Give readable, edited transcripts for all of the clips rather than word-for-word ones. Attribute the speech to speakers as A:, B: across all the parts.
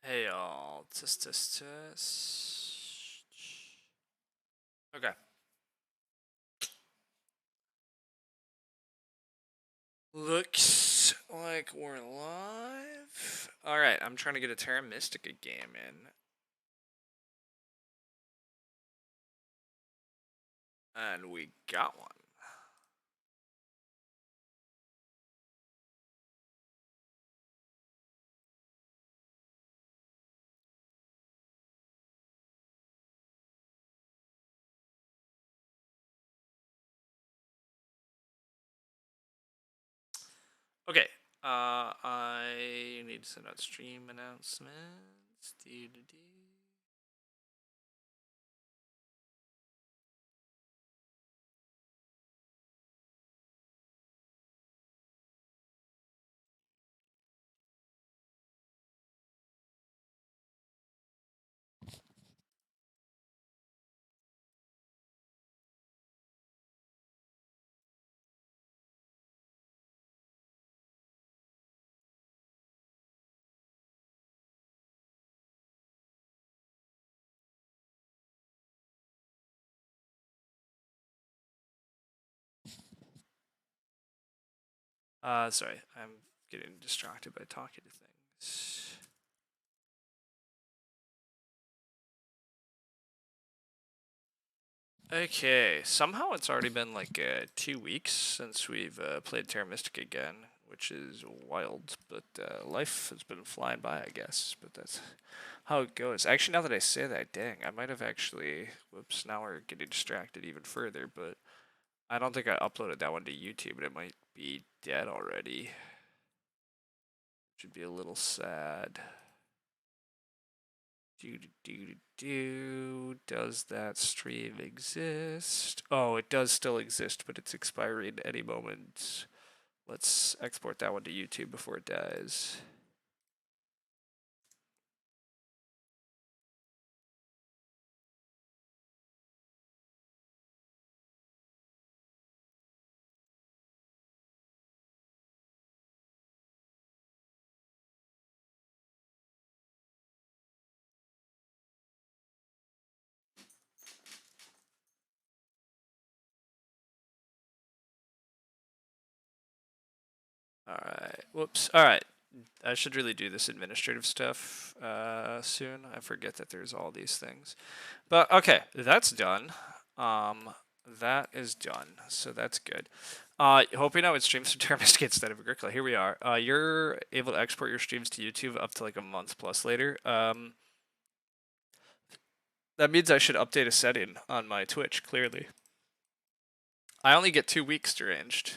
A: Hey y'all, test. Okay. Looks like we're live. Alright, I'm trying to get a Terra Mystica game in. And we got one. Okay. I need to send out stream announcements. Sorry, I'm getting distracted by talking to things. Okay, somehow it's already been like 2 weeks since we've played Terra Mystica again, which is wild, but life has been flying by, I guess, but that's how it goes. Actually, now that I say that, dang, I might have actually, whoops, now we're getting distracted even further, but I don't think I uploaded that one to YouTube, and it might be dead already, which would be a little sad. Does that stream exist? Oh, it does still exist, but it's expiring any moment. Let's export that one to YouTube before it dies. Alright, whoops. Alright, I should really do this administrative stuff soon. I forget that there's all these things. But okay, that's done. That is done, so that's good. Hoping I would stream some Terra Mystica instead of Agricola. Here we are. You're able to export your streams to YouTube up to like a month plus later. That means I should update a setting on my Twitch, clearly. I only get 2 weeks deranged.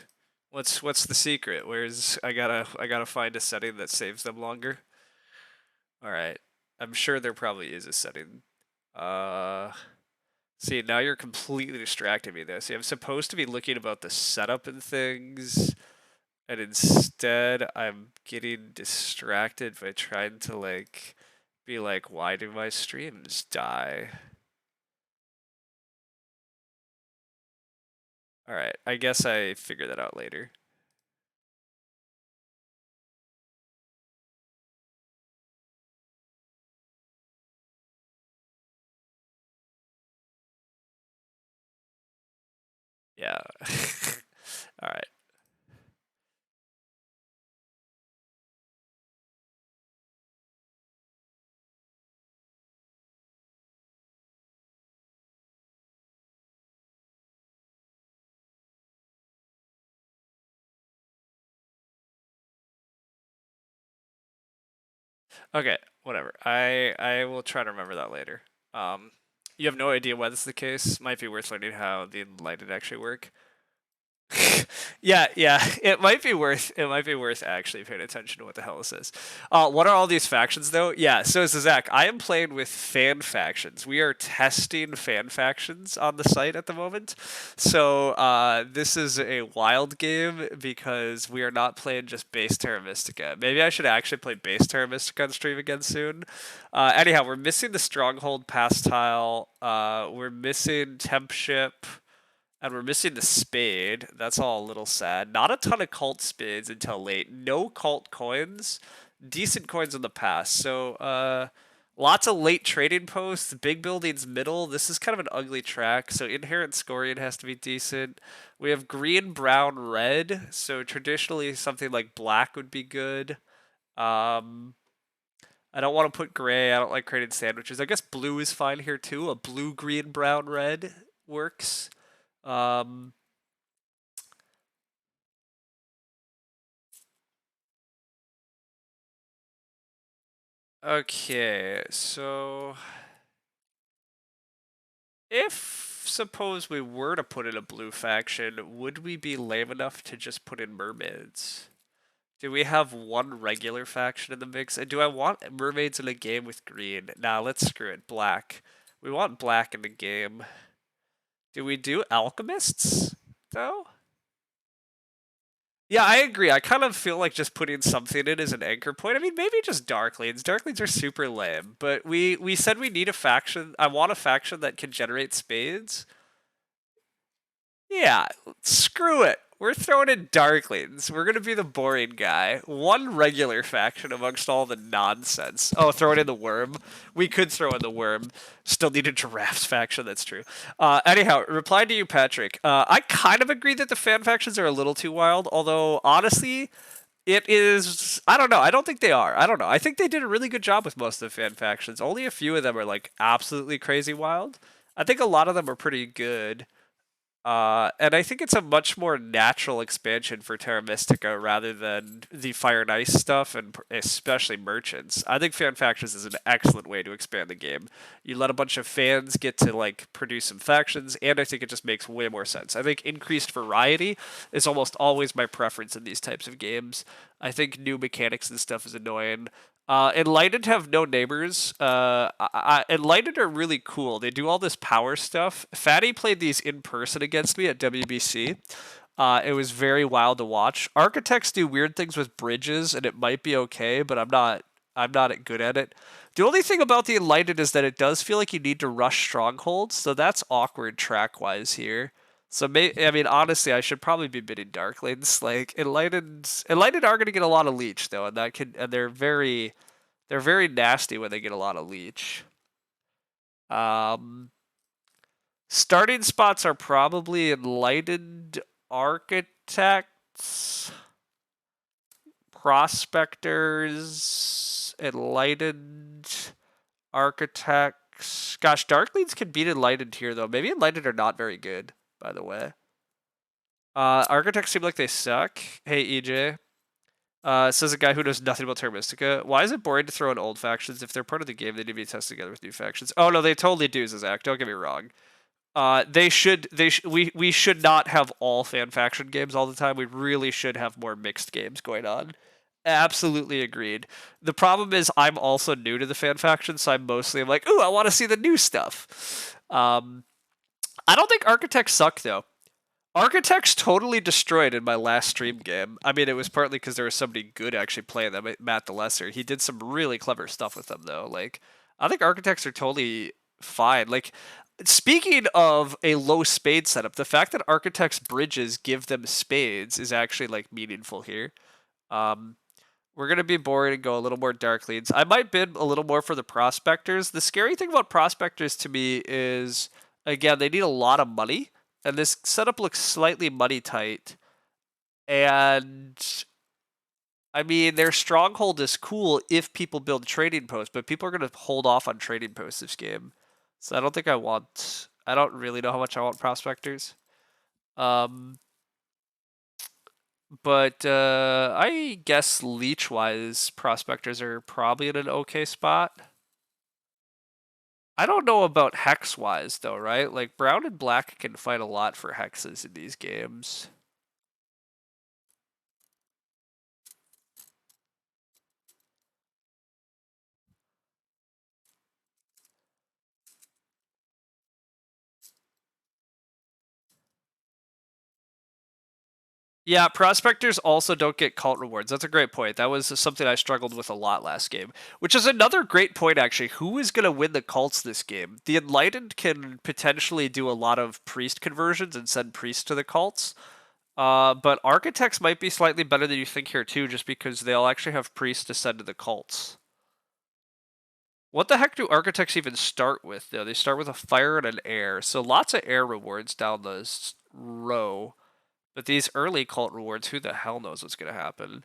A: What's the secret? Where's I gotta find a setting that saves them longer. Alright. I'm sure there probably is a setting. See, now you're completely distracting me though. See, I'm supposed to be looking about the setup and things, and instead I'm getting distracted by trying to like be like, why do my streams die? Alright, I guess I figure that out later. Yeah. Alright. Okay, whatever. I will try to remember that later. You have no idea why this is the case. Might be worth learning how the enlightened actually work. Yeah, it might be worth actually paying attention to what the hell this is. What are all these factions though? Yeah, so Zach, I am playing with fan factions. We are testing fan factions on the site at the moment. So this is a wild game because we are not playing just base Terra Mystica. Maybe I should actually play base Terra Mystica on stream again soon. Anyhow, we're missing the Stronghold pass tile. We're missing Temp Ship. And we're missing the spade. That's all a little sad. Not a ton of cult spades until late. No cult coins. decent coins in the past. So lots of late trading posts, big buildings middle. This is kind of an ugly track, so inherent scoring has to be decent. We have green, brown, red. So traditionally something like black would be good. Um, I don't want to put gray. I don't like creating sandwiches. I guess blue is fine here too. A blue, green, brown, red works. Um, okay, so if suppose we were to put in a blue faction, would we be lame enough to just put in mermaids? Do we have one regular faction in the mix? And do I want mermaids in a game with green? Nah, let's screw it. Black. We want black in the game. Do we do alchemists, though? Yeah, I agree. I kind of feel like just putting something in as an anchor point. I mean, maybe just Darklings. Darklings are super lame, but we said we need a faction. I want a faction that can generate spades. Yeah, screw it. We're throwing in Darklings. We're gonna be the boring guy. One regular faction amongst all the nonsense. Oh, throw it in the worm. We could throw in the worm. Still need a giraffes faction. That's true. Anyhow, reply to you, Patrick. I kind of agree that the fan factions are a little too wild. Although honestly, it is. I don't know. I don't think they are. I don't know. I think they did a really good job with most of the fan factions. Only a few of them are like absolutely crazy wild. I think a lot of them are pretty good. And I think it's a much more natural expansion for Terra Mystica rather than the Fire and Ice stuff, and especially merchants. I think fan factions is an excellent way to expand the game. You let a bunch of fans get to like produce some factions, and I think it just makes way more sense. I think increased variety is almost always my preference in these types of games. I think new mechanics and stuff is annoying. Enlightened have no neighbors. Enlightened are really cool. They do all this power stuff. Fatty played these in person against me at WBC. It was very wild to watch. Architects do weird things with bridges, and it might be okay, but I'm not. I'm not good at it. The only thing about the Enlightened is that it does feel like you need to rush strongholds, so that's awkward track wise here. So I mean, honestly, I should probably be bidding Darklings. Like Enlightened are going to get a lot of leech though, and they're very nasty when they get a lot of leech. Um, Starting spots are probably Enlightened Architects, Prospectors, Enlightened Architects. Gosh, Darklings can beat Enlightened here though. Maybe Enlightened are not very good, by the way. Architects seem like they suck. Hey EJ. Says a guy who knows nothing about Terra Mystica. Why is it boring to throw in old factions? If they're part of the game, they need to be tested together with new factions. Oh no, they totally do, Zach. Don't get me wrong. They should. We should not have all fan faction games all the time. We really should have more mixed games going on. Absolutely agreed. The problem is I'm also new to the fan faction, so I'm like, ooh, I want to see the new stuff. I don't think architects suck though. Architects totally destroyed in my last stream game. I mean, it was partly because there was somebody good actually playing them, Matt the Lesser. He did some really clever stuff with them, though. Like, I think architects are totally fine. Like, speaking of a low spade setup, the fact that architects' bridges give them spades is actually, like, meaningful here. We're going to be boring and go a little more dark leads. I might bid a little more for the prospectors. The scary thing about prospectors to me is, again, they need a lot of money. And this setup looks slightly money tight. And I mean, their stronghold is cool if people build trading posts, but people are going to hold off on trading posts this game. So I don't think I don't really know how much I want prospectors. But I guess leech-wise, prospectors are probably in an okay spot. I don't know about hex-wise, though, right? Like, brown and black can fight a lot for hexes in these games. Yeah, prospectors also don't get cult rewards. That's a great point. That was something I struggled with a lot last game, which is another great point, actually. Who is going to win the cults this game? The Enlightened can potentially do a lot of priest conversions and send priests to the cults. But Architects might be slightly better than you think here too, just because they'll actually have priests descend to the cults. What the heck do Architects even start with, though? They start with a fire and an air, so lots of air rewards down the row. But these early cult rewards, who the hell knows what's going to happen?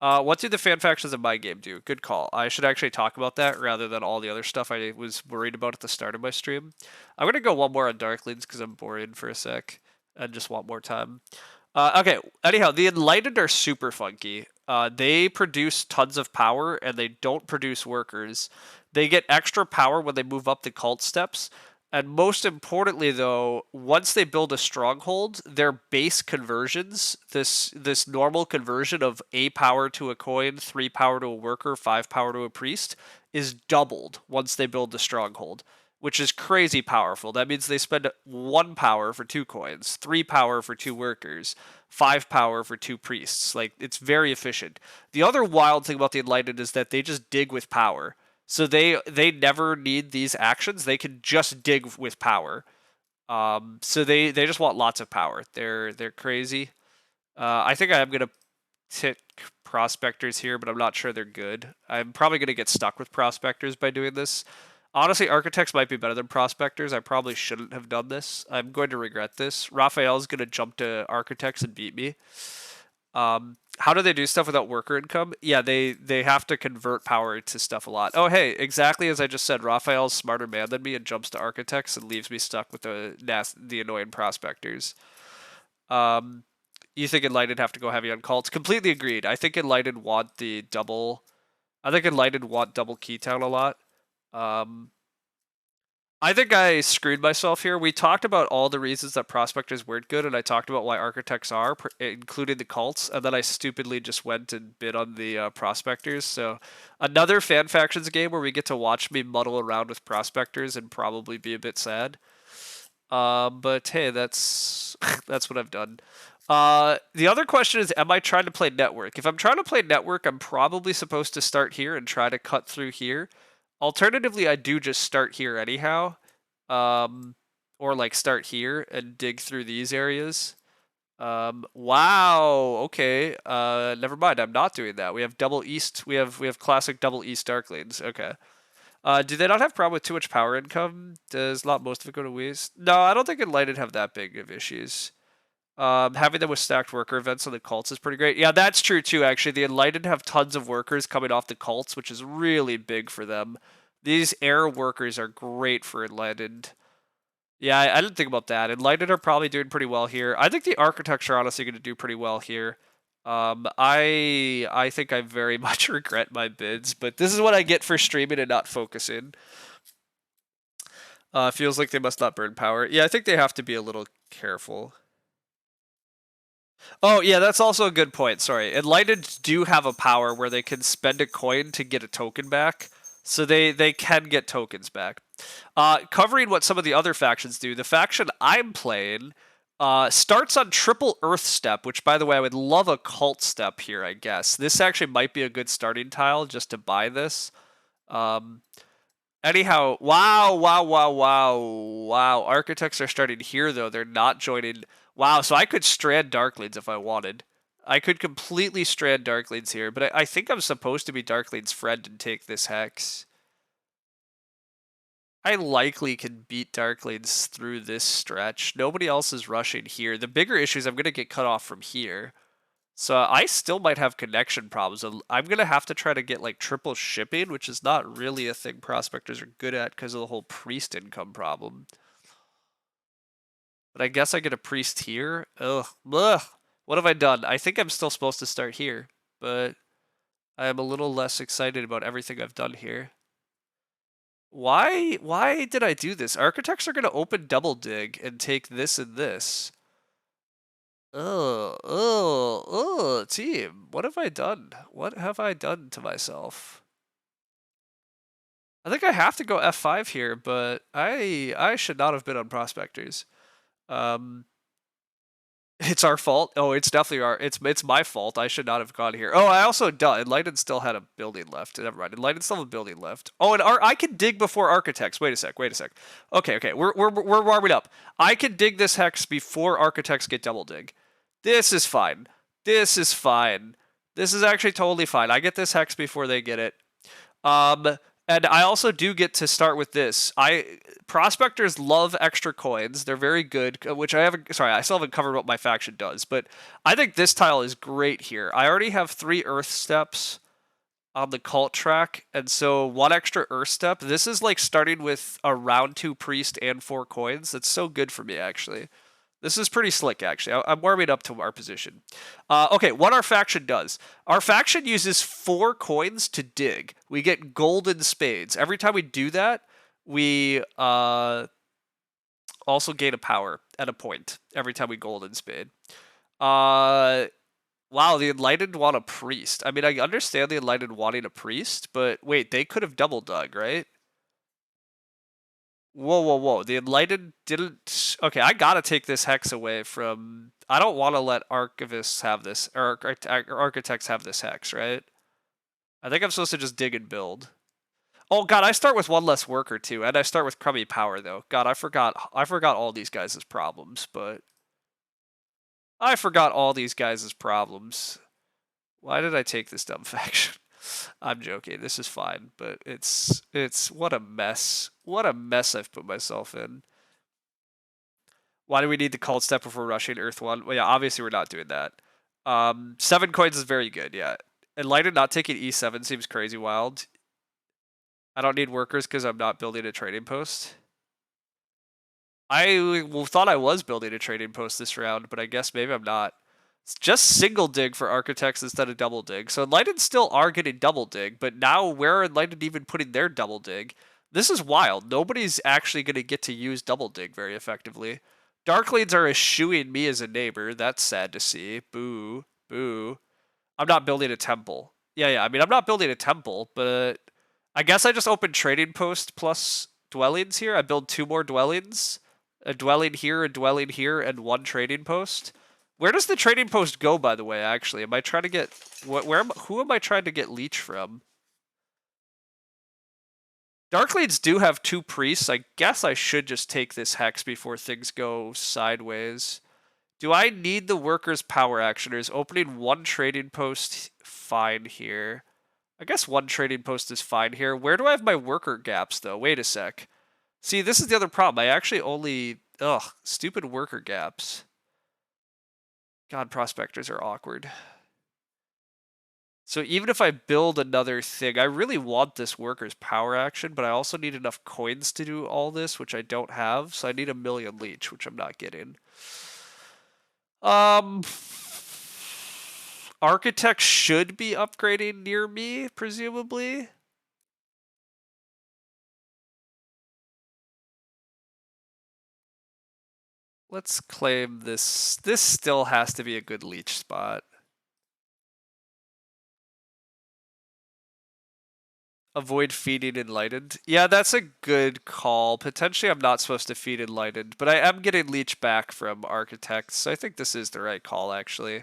A: What do the fan factions in my game do? Good call. I should actually talk about that rather than all the other stuff I was worried about at the start of my stream. I'm going to go one more on Darklings because I'm bored for a sec and just want more time. Okay, anyhow, the Enlightened are super funky. They produce tons of power and they don't produce workers. They get extra power when they move up the cult steps. And most importantly, though, once they build a stronghold, their base conversions, this normal conversion of a power to a coin, 3 power to a worker, 5 power to a priest, is doubled once they build the stronghold, which is crazy powerful. That means they spend 1 power for 2 coins, 3 power for 2 workers, 5 power for 2 priests. Like, it's very efficient. The other wild thing about the Enlightened is that they just dig with power. So they never need these actions. They can just dig with power. So they just want lots of power. They're crazy. I think I'm gonna tick prospectors here, but I'm not sure they're good. I'm probably gonna get stuck with prospectors by doing this. Honestly, architects might be better than prospectors. I probably shouldn't have done this. I'm going to regret this. Raphael's gonna jump to architects and beat me. How do they do stuff without worker income? Yeah, they have to convert power to stuff a lot. Oh, hey, exactly as I just said, Raphael's smarter man than me and jumps to architects and leaves me stuck with the annoying prospectors. You think Enlightened have to go heavy on cults? Completely agreed. I think Enlightened want the double. I think Enlightened want double Keytown a lot. I think I screwed myself here. We talked about all the reasons that prospectors weren't good, and I talked about why architects are, including the cults, and then I stupidly just went and bid on the prospectors. So another fan factions game where we get to watch me muddle around with prospectors and probably be a bit sad. But hey, that's that's what I've done. The other question is, am I trying to play network? If I'm trying to play network, I'm probably supposed to start here and try to cut through here. Alternatively, I do just start here anyhow, or like start here and dig through these areas. Wow. Okay. Never mind. I'm not doing that. We have double east. We have classic double east dark lanes. Okay. Do they not have problem with too much power income? Does not most of it go to waste? No, I don't think Enlightened have that big of issues. Having them with stacked worker events on the cults is pretty great. Yeah, that's true too, actually. The Enlightened have tons of workers coming off the cults, which is really big for them. These air workers are great for Enlightened. Yeah, I didn't think about that. Enlightened are probably doing pretty well here. I think the architects are honestly going to do pretty well here. I think I very much regret my bids, but this is what I get for streaming and not focusing. Feels like they must not burn power. Yeah, I think they have to be a little careful. Oh, yeah, that's also a good point. Sorry. Enlightened do have a power where they can spend a coin to get a token back. So they can get tokens back. Covering what some of the other factions do, the faction I'm playing starts on triple Earth step, which, by the way, I would love a cult step here, I guess. This actually might be a good starting tile just to buy this. Anyhow, wow. Architects are starting here, though. They're not joining. Wow, so I could strand Darklings if I wanted. I could completely strand Darklings here, but I think I'm supposed to be Darkling's friend and take this Hex. I likely can beat Darklings through this stretch. Nobody else is rushing here. The bigger issue is I'm going to get cut off from here. So I still might have connection problems. I'm going to have to try to get like triple shipping, which is not really a thing prospectors are good at because of the whole priest income problem. But I guess I get a priest here. Ugh. What have I done? I think I'm still supposed to start here, but I am a little less excited about everything I've done here. Why did I do this? Architects are going to open double dig and take this and this. Team. What have I done? What have I done to myself? I think I have to go F5 here, but I should not have been on prospectors. It's our fault. Oh, it's definitely it's my fault. I should not have gone here. Oh, I also Enlightened still had a building left. Never mind. Enlightened still have a building left. Oh, and I can dig before architects. Wait a sec. Okay. We're warming up. I can dig this hex before architects get double dig. This is fine. This is fine. This is actually totally fine. I get this hex before they get it. And I also do get to start with this. Prospectors love extra coins. They're very good, which I haven't. Sorry, I still haven't covered what my faction does, but I think this tile is great here. I already have 3 Earth steps on the cult track, and so 1 extra Earth step. This is like starting with a round 2 priest and 4 coins. That's so good for me, actually. This is pretty slick, actually. I'm warming up to our position. Okay, what our faction does. Our faction uses 4 coins to dig. We get golden spades. Every time we do that, we also gain a power at a point every time we golden spade. Wow, the Enlightened want a priest. I mean, I understand the Enlightened wanting a priest, but wait, they could have double dug, right? Whoa, whoa, whoa. The Enlightened didn't... Okay, I gotta take this hex away from... I don't want to let Archivists have this, or Architects have this hex, right? I think I'm supposed to just dig and build. Oh god, I start with 1 less worker too, and I start with crummy power though. God, I forgot all these guys' problems, but... I forgot all these guys' problems. Why did I take this dumb faction? I'm joking. This is fine, but it's what a mess. What a mess I've put myself in. Why do we need the cult step before rushing Earth 1? Well, yeah, obviously we're not doing that. 7 coins is very good, yeah. Enlightened not taking E7 seems crazy wild. I don't need workers because I'm not building a trading post. I thought I was building a trading post this round, but I guess maybe I'm not. It's just single dig for architects instead of double dig. So Enlightened still are getting double dig, but now where are Enlightened even putting their double dig? This is wild. Nobody's actually going to get to use double dig very effectively. Darklings are eschewing me as a neighbor. That's sad to see. Boo. Boo. I'm not building a temple. Yeah, I mean, I'm not building a temple, but I guess I just opened trading post plus dwellings here. I build 2 more dwellings. A dwelling here, and 1 trading post. Where does the trading post go, by the way, actually? Am I trying to get... who am I trying to get leech from? Darklings do have 2 priests. I guess I should just take this hex before things go sideways. Do I need the workers' power action, or is opening 1 trading post fine here? I guess 1 trading post is fine here. Where do I have my worker gaps, though? Wait a sec. See, this is the other problem. I actually only... Ugh, stupid worker gaps. God, prospectors are awkward. So even if I build another thing, I really want this worker's power action, but I also need enough coins to do all this, which I don't have. So I need 1,000,000 leech, which I'm not getting. Architects should be upgrading near me, presumably. Let's claim this. This still has to be a good leech spot. Avoid feeding Enlightened. Yeah, that's a good call. Potentially I'm not supposed to feed Enlightened, but I am getting leech back from Architects, so I think this is the right call, actually.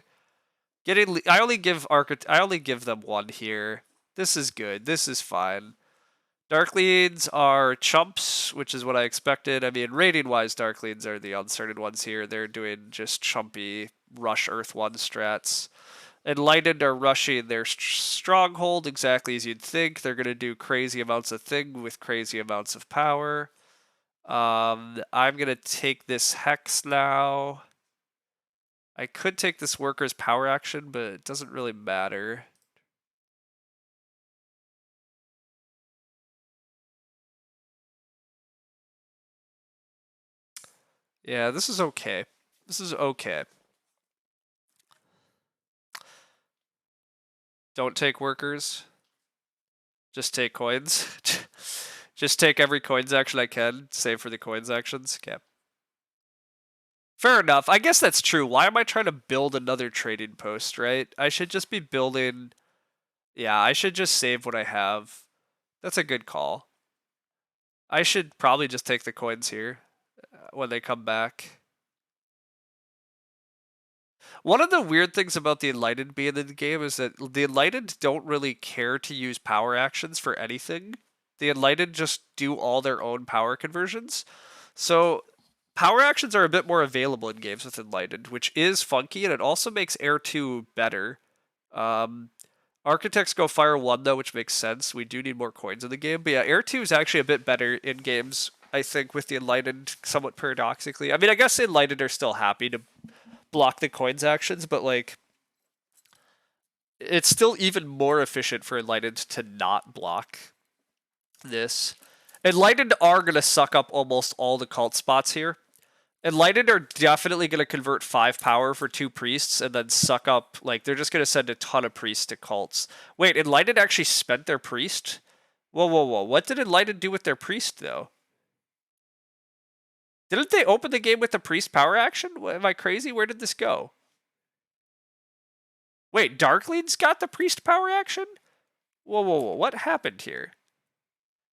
A: I only give them 1 here. This is good. This is fine. Darklings are chumps, which is what I expected. I mean, rating-wise, Darklings are the uncertain ones here. They're doing just chumpy rush Earth 1 strats. Enlightened are rushing their stronghold exactly as you'd think. They're going to do crazy amounts of thing with crazy amounts of power. I'm going to take this hex now. I could take this worker's power action, but it doesn't really matter. Yeah, this is okay. This is okay. Don't take workers. Just take coins. Just take every coins action I can, save for the coins actions. Okay. Fair enough. I guess that's true. Why am I trying to build another trading post, right? I should just be building... Yeah, I should just save what I have. That's a good call. I should probably just take the coins here when they come back. One of the weird things about the Enlightened being in the game is that the Enlightened don't really care to use power actions for anything. The Enlightened just do all their own power conversions. So Power actions are a bit more available in games with Enlightened, which is funky, and it also makes Air 2 better. Um, Architects go Fire 1, though, which makes sense. We do need more coins in the game. But yeah, Air 2 is actually a bit better in games, I think, with the Enlightened, somewhat paradoxically. I mean, I guess the Enlightened are still happy to block the coins actions, but, like, it's still even more efficient for Enlightened to not block this. Enlightened are going to suck up almost all the cult spots here. Enlightened are definitely going to convert 5 power for 2 priests and then suck up, like, they're just going to send a ton of priests to cults. Wait, Enlightened actually spent their priest? Whoa, whoa, whoa. What did Enlightened do with their priest, though? Didn't they open the game with the priest power action? Am I crazy? Where did this go? Wait, Darklead's got the priest power action? Whoa, whoa, whoa. What happened here?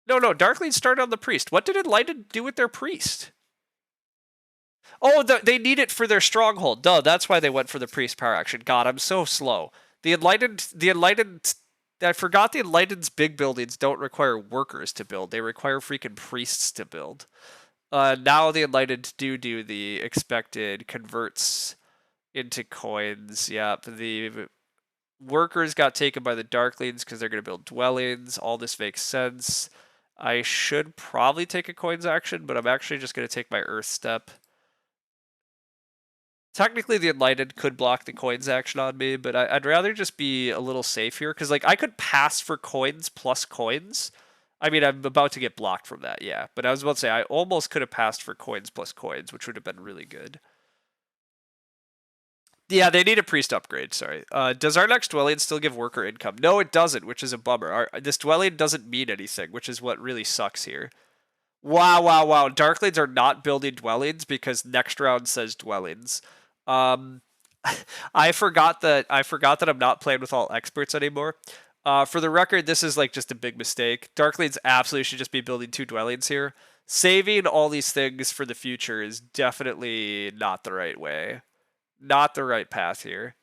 A: No, no, Darklead started on the priest. What did Enlightened do with their priest? Oh, they need it for their stronghold. Duh, that's why they went for the priest power action. God, I'm so slow. The enlightened. I forgot the enlightened's big buildings don't require workers to build. They require freaking priests to build. Now the enlightened do the expected converts into coins. Yep, the workers got taken by the darklings because they're going to build dwellings. All this makes sense. I should probably take a coins action, but I'm actually just going to take my earth step. Technically, the Enlightened could block the coins action on me, but I'd rather just be a little safe here, because, like, I could pass for coins plus coins. I mean, I'm about to get blocked from that, yeah. But I was about to say, I almost could have passed for coins plus coins, which would have been really good. Yeah, they need a priest upgrade, sorry. Does our next dwelling still give worker income? No, it doesn't, which is a bummer. This dwelling doesn't mean anything, which is what really sucks here. Wow, wow, wow. Darklings are not building dwellings because next round says dwellings. Um, I forgot that I'm not playing with all experts anymore. For the record, this is like just a big mistake. Darklings absolutely should just be building 2 dwellings here. Saving all these things for the future is definitely not the right way. Not the right path here.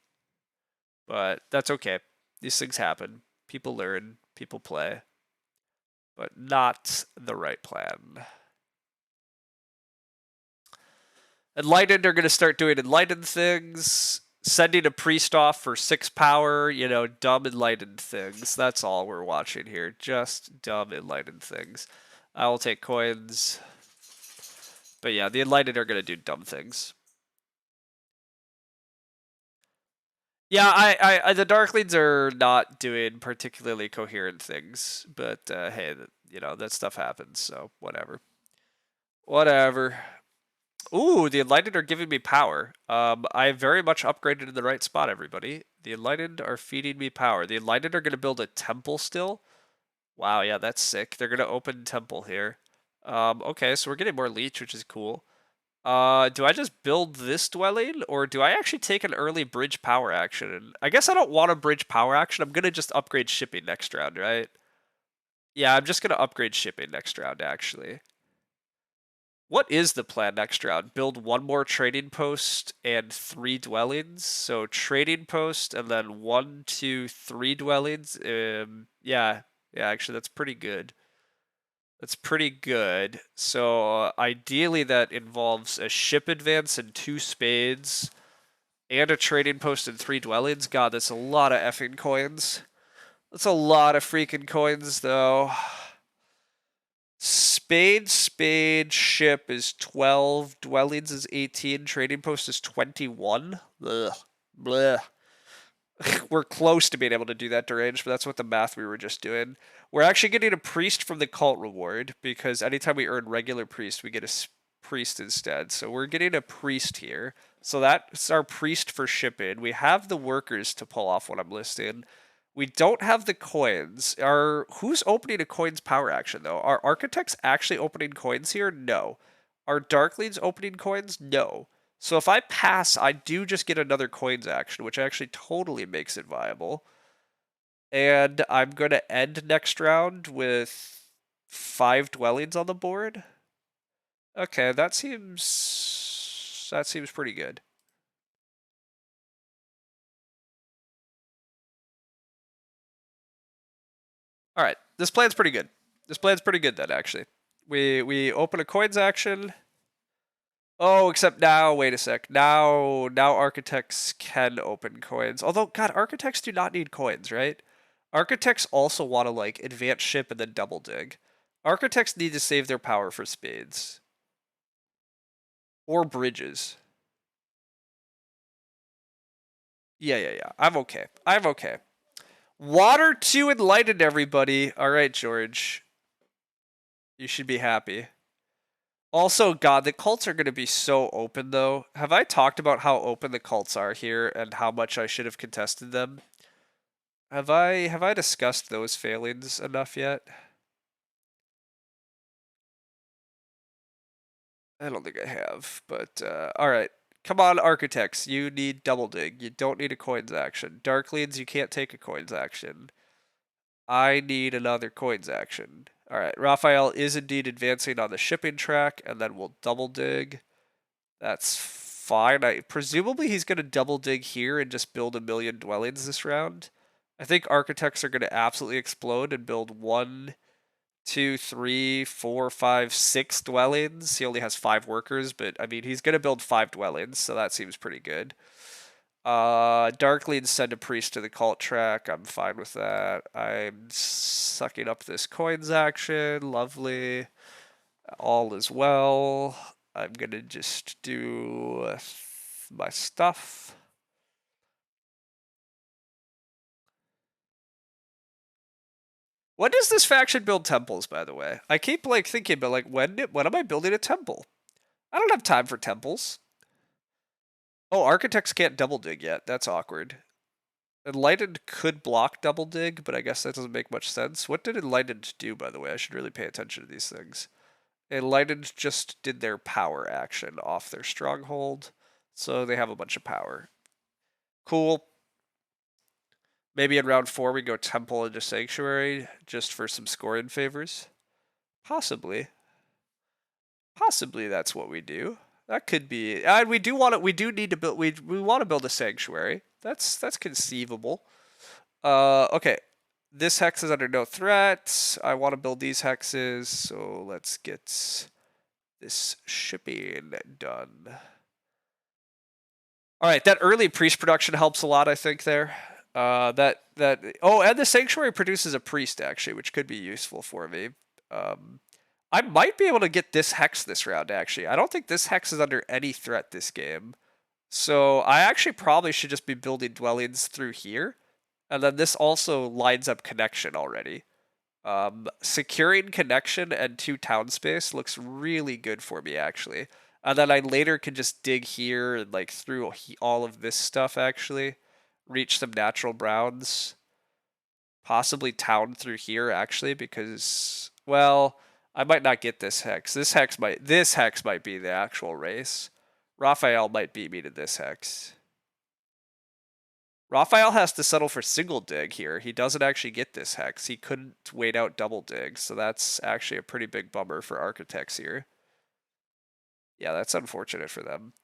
A: But that's okay. These things happen. People learn, people play. But not the right plan. Enlightened are going to start doing enlightened things, sending a priest off for 6 power, dumb enlightened things. That's all we're watching here. Just dumb enlightened things. I will take coins. But yeah, the enlightened are going to do dumb things. Yeah, the Darklings are not doing particularly coherent things, but hey, that stuff happens, so whatever. Whatever. Ooh, the Enlightened are giving me power. I very much upgraded in the right spot, everybody. The Enlightened are feeding me power. The Enlightened are going to build a temple still. Wow, yeah, that's sick. They're going to open temple here. Okay, so we're getting more leech, which is cool. Do I just build this dwelling, or do I actually take an early bridge power action? I guess I don't want a bridge power action. I'm going to just upgrade shipping next round, right? Yeah, I'm just going to upgrade shipping next round, actually. What is the plan next round? Build 1 more trading post and 3 dwellings. So trading post and then 1, 2, 3 dwellings. Yeah, actually that's pretty good. That's pretty good. So ideally that involves a ship advance and 2 spades and a trading post and 3 dwellings. God, that's a lot of effing coins. That's a lot of freaking coins, though. Spade, ship is 12, dwellings is 18, trading post is 21. Ugh. Bleh. We're close to being able to do that deranged, but that's what the math we were just doing. We're actually getting a priest from the cult reward, because anytime we earn regular priest, we get a priest instead. So we're getting a priest here. So that's our priest for shipping. We have the workers to pull off what I'm listing. We don't have the coins. Who's opening a coins power action, though? Are architects actually opening coins here? No. Are Darklings opening coins? No. So if I pass, I do just get another coins action, which actually totally makes it viable. And I'm going to end next round with 5 dwellings on the board. Okay, that seems pretty good. All right, this plan's pretty good. This plan's pretty good then, actually. We open a coins action. Oh, except now, wait a sec. Now architects can open coins. Although, God, architects do not need coins, right? Architects also want to, like, advance ship and then double dig. Architects need to save their power for spades. Or bridges. Yeah. I'm okay. I'm okay. Water 2 enlightened, everybody. All right, George. You should be happy. Also, God, the cults are going to be so open, though. Have I talked about how open the cults are here and how much I should have contested them? Have I discussed those failings enough yet? I don't think I have, but all right. Come on, architects. You need double dig. You don't need a coins action. Darklings, you can't take a coins action. I need another coins action. All right, Raphael is indeed advancing on the shipping track, and then we'll double dig. That's fine. Presumably he's going to double dig here and just build 1,000,000 dwellings this round. I think architects are going to absolutely explode and build 1, 2, 3, 4, 5, 6 dwellings. He only has 5 workers, but I mean he's going to build 5 dwellings, so that seems pretty good. Darklead send a priest to the cult track. I'm fine with that. I'm sucking up this coins action. Lovely. All is well. I'm gonna just do my stuff. When does this faction build temples, by the way? I keep like thinking, but like when am I building a temple? I don't have time for temples. Oh, architects can't double dig yet. That's awkward. Enlightened could block double dig, but I guess that doesn't make much sense. What did Enlightened do, by the way? I should really pay attention to these things. Enlightened just did their power action off their stronghold, so they have a bunch of power. Cool. Maybe in round 4 we go Temple into Sanctuary just for some scoring favors. Possibly. Possibly that's what we do. That could be. And we do want it. We do need to build. We want to build a sanctuary. That's conceivable. Okay. This hex is under no threat. I want to build these hexes, so let's get this shipping done. All right, that early priest production helps a lot, I think. There, oh, and the sanctuary produces a priest actually, which could be useful for me. I might be able to get this hex this round. Actually, I don't think this hex is under any threat this game. So I actually probably should just be building dwellings through here. And then this also lines up connection already. Securing connection and 2 town space looks really good for me, actually. And then I later can just dig here and like through all of this stuff, actually. Reach some natural browns. Possibly town through here, actually, because, well, I might not get this hex. This hex might be the actual race. Raphael might beat me to this hex. Raphael has to settle for single dig here. He doesn't actually get this hex. He couldn't wait out double dig, so that's actually a pretty big bummer for architects here. Yeah, that's unfortunate for them.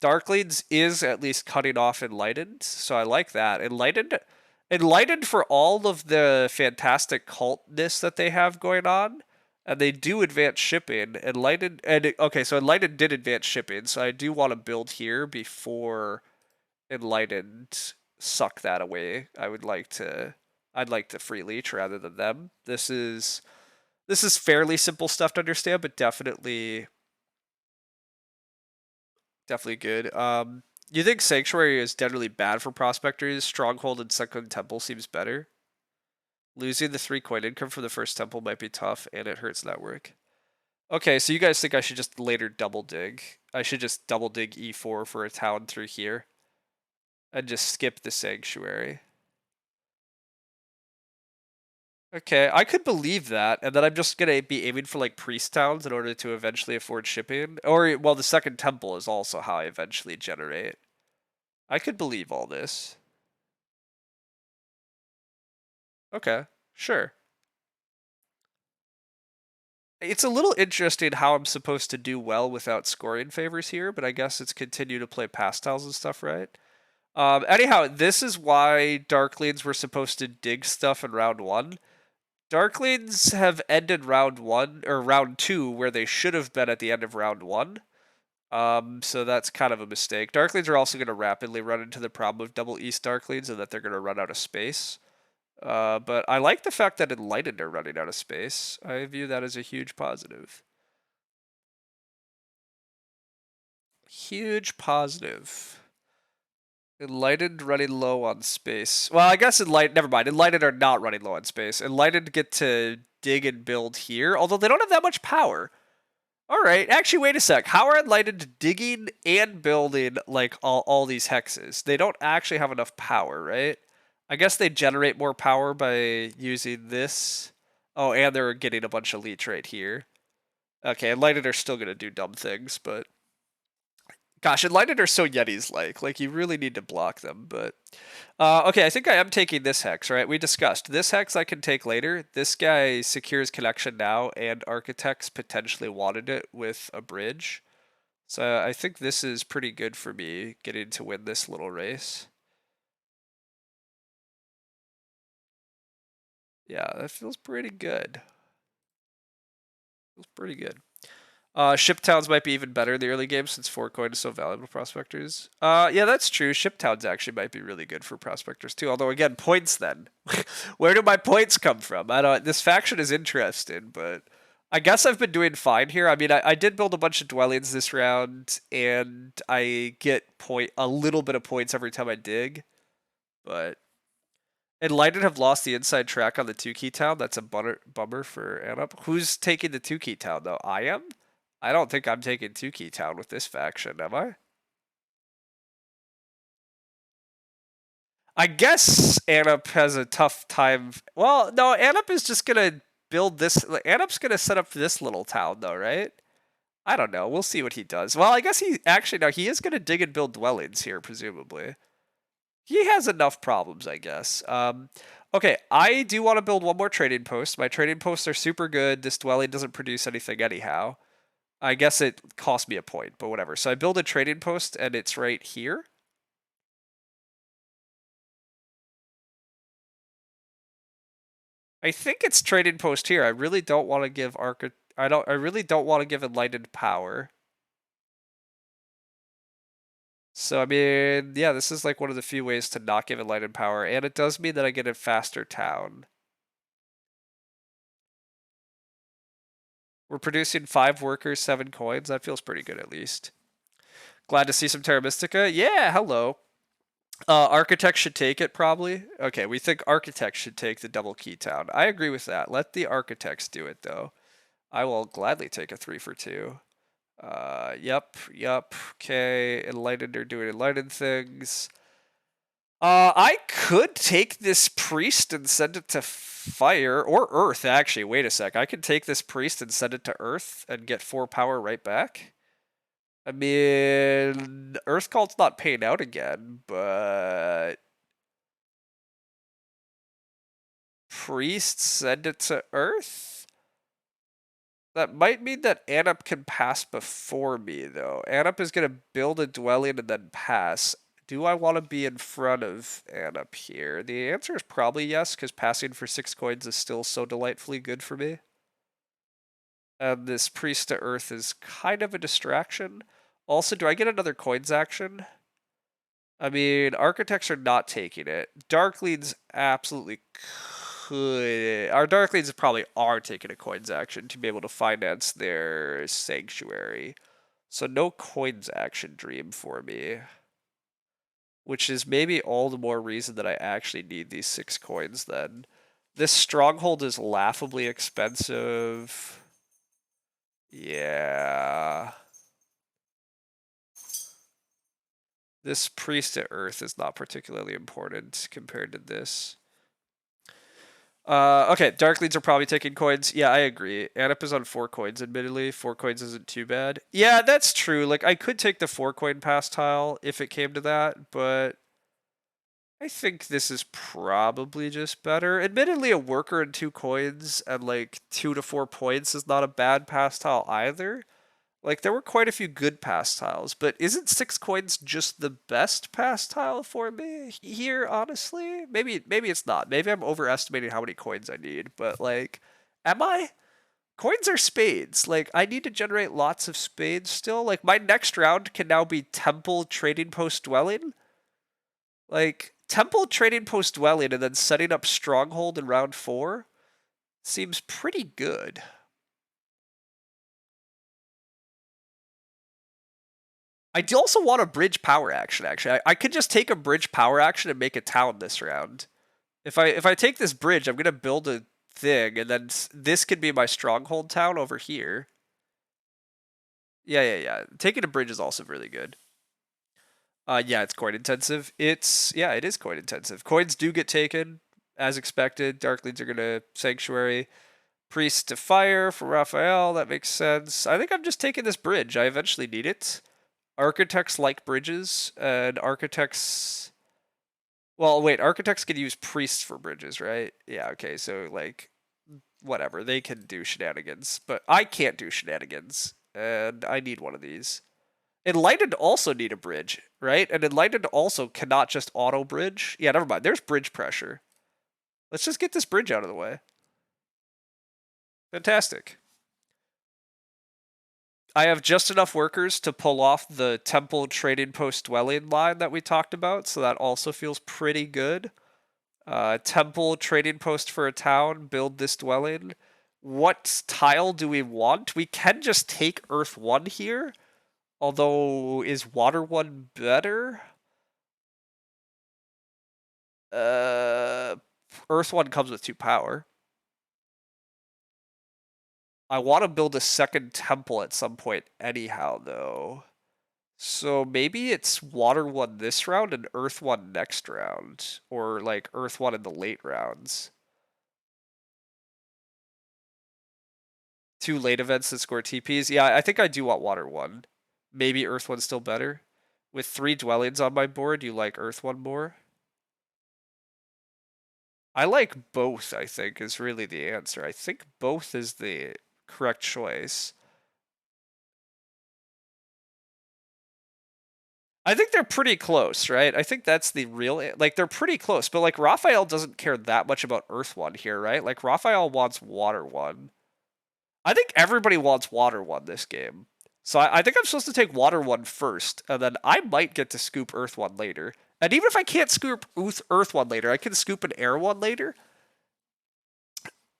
A: Darkleads is at least cutting off Enlightened, so I like that. Enlightened for all of the fantastic cultness that they have going on, and they do advance shipping. Okay, so Enlightened did advance shipping, so I do want to build here before Enlightened suck that away. I'd like to free leech rather than them. This is fairly simple stuff to understand, but definitely good. You think Sanctuary is generally bad for prospectors? Stronghold and second temple seems better. Losing the 3 coin income for the first temple might be tough, and it hurts network. Okay, so you guys think I should just later double dig? I should just double dig E4 for a town through here, and just skip the sanctuary. Okay, I could believe that, and then I'm just gonna be aiming for like priest towns in order to eventually afford shipping. Or, well, the second temple is also how I eventually generate. I could believe all this. Okay, sure. It's a little interesting how I'm supposed to do well without scoring favors here, but I guess it's continue to play pastels and stuff, right? Anyhow, this is why Darklings were supposed to dig stuff in round 1. Darklings have ended round 1 or round 2 where they should have been at the end of round 1. So that's kind of a mistake. Darklings are also going to rapidly run into the problem of double East Darklings and that they're going to run out of space. But I like the fact that Enlightened are running out of space. I view that as a huge positive. Huge positive. Enlightened running low on space. Well, I guess Enlightened, never mind. Enlightened are not running low on space. Enlightened get to dig and build here, although they don't have that much power. All right, actually, wait a sec. How are Enlightened digging and building like all these hexes? They don't actually have enough power, right? I guess they generate more power by using this. Oh, and they're getting a bunch of leech right here. Okay, Enlightened are still gonna do dumb things, but gosh, Enlightened are so Yetis like. Like you really need to block them, but okay, I think I am taking this hex, right? We discussed this hex I can take later. This guy secures connection now, and architects potentially wanted it with a bridge. So I think this is pretty good for me getting to win this little race. Yeah, that feels pretty good. Feels pretty good. Ship towns might be even better in the early game since 4 coin is so valuable to prospectors. Yeah, that's true. Ship towns actually might be really good for prospectors too. Although again, points then. Where do my points come from? I don't. This faction is interesting, but I guess I've been doing fine here. I mean, I did build a bunch of dwellings this round, and I get a little bit of points every time I dig. But Enlightened have lost the inside track on the 2-key town. That's a bummer for Anup. Who's taking the 2-key town though? I am. I don't think I'm taking 2-key town with this faction, am I? I guess Anup has a tough time. Well, no, Anup is just gonna build this. Anup's gonna set up this little town, though, right? I don't know. We'll see what he does. Well, I guess he actually no, he is gonna dig and build dwellings here, presumably. He has enough problems, I guess. Okay, I do want to build one more trading post. My trading posts are super good. This dwelling doesn't produce anything anyhow. I guess it cost me a point, but whatever. So I build a trading post, and it's right here. I think it's trading post here. I really don't want to give I really don't want to give Enlightened power. So I mean, yeah, this is like one of the few ways to not give Enlightened power, and it does mean that I get a faster town. We're producing 5 workers, 7 coins. That feels pretty good at least. Glad to see some Terra Mystica. Yeah, hello. Architects should take it, probably. Okay, we think architects should take the double key town. I agree with that. Let the architects do it, though. I will gladly take a 3 for 2. Yep. Okay, Enlightened are doing Enlightened things. I could take this priest and send it to fire, or earth, actually. Wait a sec. I could take this priest and send it to earth and get 4 power right back. I mean, Earth Cult's not paying out again, but priest send it to Earth? That might mean that Anup can pass before me, though. Anup is going to build a dwelling and then pass. Do I want to be in front of Anup here? The answer is probably yes, because passing for 6 coins is still so delightfully good for me. And this priest to Earth is kind of a distraction. Also, do I get another coins action? I mean, architects are not taking it. Darklings absolutely could. Our Darklings probably are taking a coins action to be able to finance their sanctuary. So no coins action dream for me. Which is maybe all the more reason that I actually need these 6 coins then. This stronghold is laughably expensive. Yeah. This priest at Earth is not particularly important compared to this. Okay, Darklings are probably taking coins. Yeah, I agree. Anup is on 4 coins, admittedly. 4 coins isn't too bad. Yeah, that's true. Like, I could take the 4 coin pass tile if it came to that, but I think this is probably just better. Admittedly, a worker and 2 coins and like 2 to 4 points is not a bad pass tile either. Like, there were quite a few good pass tiles, but isn't 6 coins just the best pass tile for me here, honestly? Maybe it's not. Maybe I'm overestimating how many coins I need, but like, am I? Coins are spades. Like, I need to generate lots of spades still. Like, my next round can now be Temple Trading Post Dwelling. Like, Temple Trading Post Dwelling and then setting up Stronghold in round 4 seems pretty good. I do also want a bridge power action, actually. I could just take a bridge power action and make a town this round. If I take this bridge, I'm going to build a thing, and then this could be my stronghold town over here. Yeah. Taking a bridge is also really good. Yeah, it's coin intensive. It is coin intensive. Coins do get taken, as expected. Darklings are going to Sanctuary. Priest to Fire for Raphael, that makes sense. I think I'm just taking this bridge. I eventually need it. Architects like bridges, and architects... Well, wait, architects can use priests for bridges, right? Yeah, okay, so, like, whatever. They can do shenanigans, but I can't do shenanigans, and I need one of these. Enlightened also need a bridge, right? And Enlightened also cannot just auto-bridge. Yeah, never mind. There's bridge pressure. Let's just get this bridge out of the way. Fantastic. I have just enough workers to pull off the Temple Trading Post Dwelling line that we talked about, so that also feels pretty good. Temple Trading Post for a town, build this dwelling. What tile do we want? We can just take Earth 1 here, although is Water 1 better? Earth 1 comes with 2 power. I want to build a second temple at some point anyhow, though. So maybe it's Water 1 this round and Earth 1 next round. Or, like, Earth 1 in the late rounds. 2 late events that score TPs. Yeah, I think I do want Water 1. Maybe Earth 1's still better. With 3 dwellings on my board, you like Earth 1 more? I like both, I think, is really the answer. I think both is the correct choice. I think they're pretty close, right? I think that's the real... Like, they're pretty close, but, like, Raphael doesn't care that much about Earth 1 here, right? Like, Raphael wants Water 1. I think everybody wants Water 1 this game. So I think I'm supposed to take Water 1 first, and then I might get to scoop Earth 1 later. And even if I can't scoop Earth 1 later, I can scoop an Air 1 later.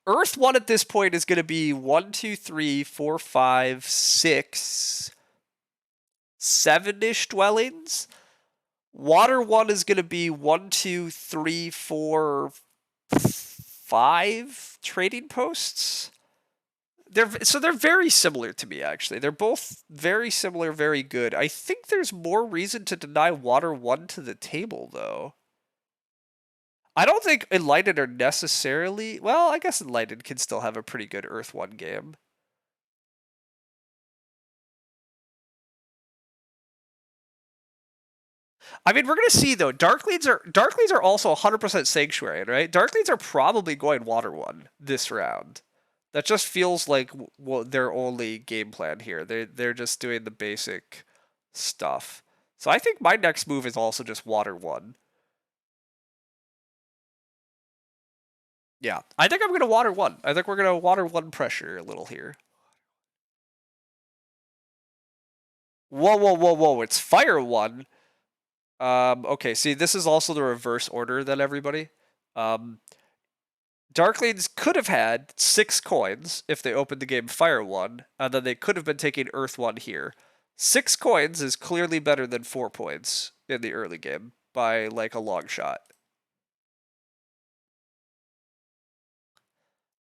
A: Earth 1 at this point is going to be 1, 2, 3, 4, 5, 6, 7-ish dwellings. Water 1 is going to be 1, 2, 3, 4, 5 trading posts. They're very similar to me, actually. They're both very similar, very good. I think there's more reason to deny Water 1 to the table, though. I don't think Enlightened are necessarily... Well, I guess Enlightened can still have a pretty good Earth 1 game. I mean, we're going to see, though. Darklings are also 100% Sanctuary, right? Darklings are probably going Water 1 this round. That just feels like their only game plan here. They're just doing the basic stuff. So I think my next move is also just Water 1. Yeah, I think I'm going to Water 1. I think we're going to Water 1 pressure a little here. Whoa. It's Fire 1. Okay, see, this is also the reverse order than everybody. Darklings could have had 6 coins if they opened the game Fire 1, and then they could have been taking Earth 1 here. 6 coins is clearly better than 4 points in the early game by, like, a long shot.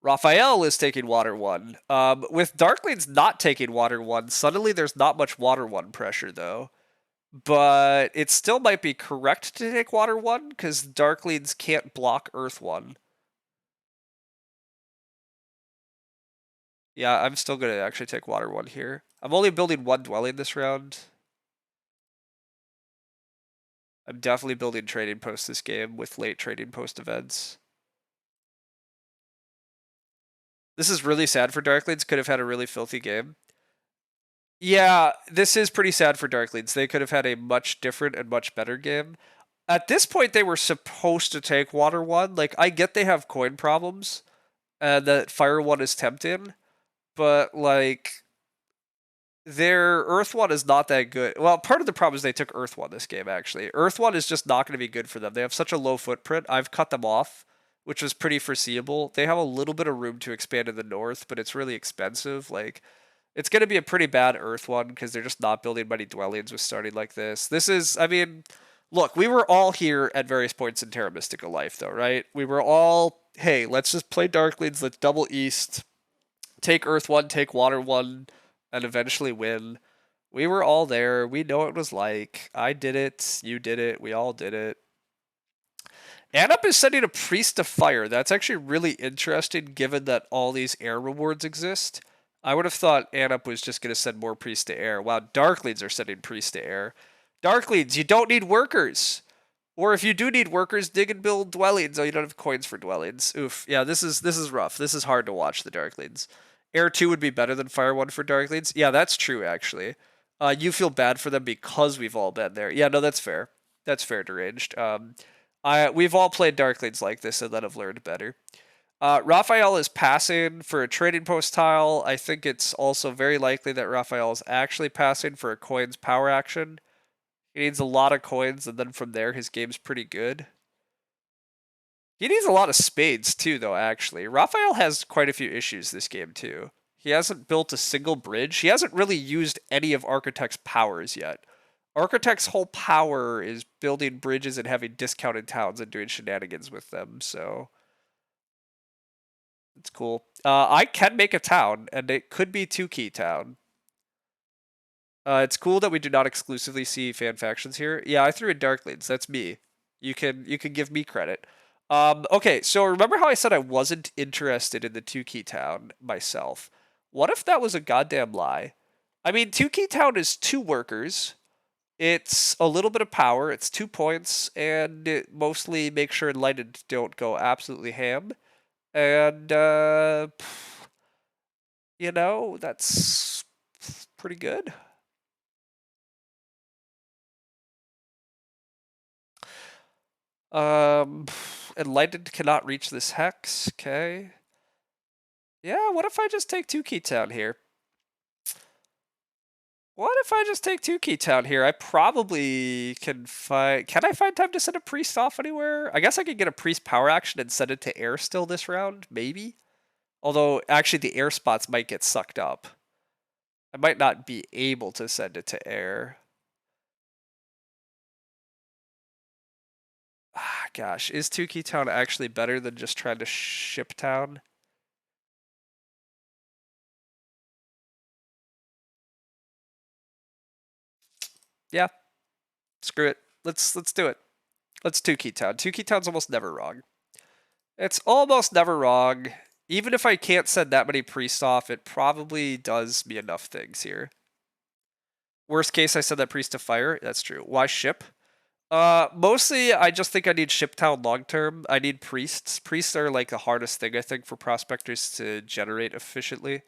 A: Raphael is taking Water 1. With Darklings not taking Water 1, suddenly there's not much Water 1 pressure, though. But it still might be correct to take Water 1, because Darklings can't block Earth 1. Yeah, I'm still going to actually take Water 1 here. I'm only building 1 dwelling this round. I'm definitely building trading post this game with late trading post events. This is really sad for Darklings. Could have had a really filthy game. Yeah, this is pretty sad for Darklings. They could have had a much different and much better game. At this point, they were supposed to take Water 1. Like, I get they have coin problems, and that Fire 1 is tempting. but like their Earth one is not that good. Well, part of the problem is they took Earth one this game, actually. Earth one is just not going to be good for them. They have such a low footprint. I've cut them off, which was pretty foreseeable. They have a little bit of room to expand in the north, but it's really expensive. Like, it's going to be a pretty bad Earth one because they're just not building many dwellings with starting like this. This is, I mean, look, we were all here at various points in Terra Mystica life, though, right? We were all, hey, let's just play Darklings, let's double East, take Earth one, take Water one, and eventually win. We were all there. We know what it was like. I did it. You did it. We all did it. Anup is sending a priest to fire. That's actually really interesting given that all these air rewards exist. I would have thought Anup was just going to send more priests to air. Wow, Darklings are sending priests to air. Darklings, you don't need workers. Or if you do need workers, dig and build dwellings. Oh, you don't have coins for dwellings. Oof. Yeah, this is rough. This is hard to watch, the Darklings. Air 2 would be better than Fire 1 for Darklings. Yeah, that's true, actually. You feel bad for them because we've all been there. Yeah, no, that's fair. That's fair, Deranged. We've all played Darklings like this and then have learned better. Raphael is passing for a trading post tile. I think it's also very likely that Raphael is actually passing for a coins power action. He needs a lot of coins, and then from there, his game's pretty good. He needs a lot of spades, too, though, actually. Raphael has quite a few issues this game, too. He hasn't built a single bridge. He hasn't really used any of Architect's powers yet. Architect's whole power is building bridges and having discounted towns and doing shenanigans with them, so it's cool. I can make a town, and it could be 2-key town. It's cool that we do not exclusively see fan factions here. Yeah, I threw in Darklings. That's me. You can give me credit. Okay, so remember how I said I wasn't interested in the 2-key town myself? What if that was a goddamn lie? I mean, 2-key town is 2 workers. It's a little bit of power. It's 2 points, and it mostly makes sure Enlightened don't go absolutely ham. And you know, that's pretty good. Enlightened cannot reach this hex. Okay. Yeah, what if I just take 2-key town here? What if I just take 2-key town here? I probably can find... Can I find time to send a priest off anywhere? I guess I could get a priest power action and send it to air still this round, maybe? Although, actually, the air spots might get sucked up. I might not be able to send it to air. Ah, gosh, is 2-key town actually better than just trying to ship town? Yeah, screw it. Let's do it. Let's 2-key town. 2-key town's almost never wrong. It's almost never wrong. Even if I can't send that many priests off, it probably does me enough things here. Worst case, I send that priest to fire. That's true. Why ship? Mostly, I just think I need ship town long term. I need priests. Priests are like the hardest thing, I think, for prospectors to generate efficiently.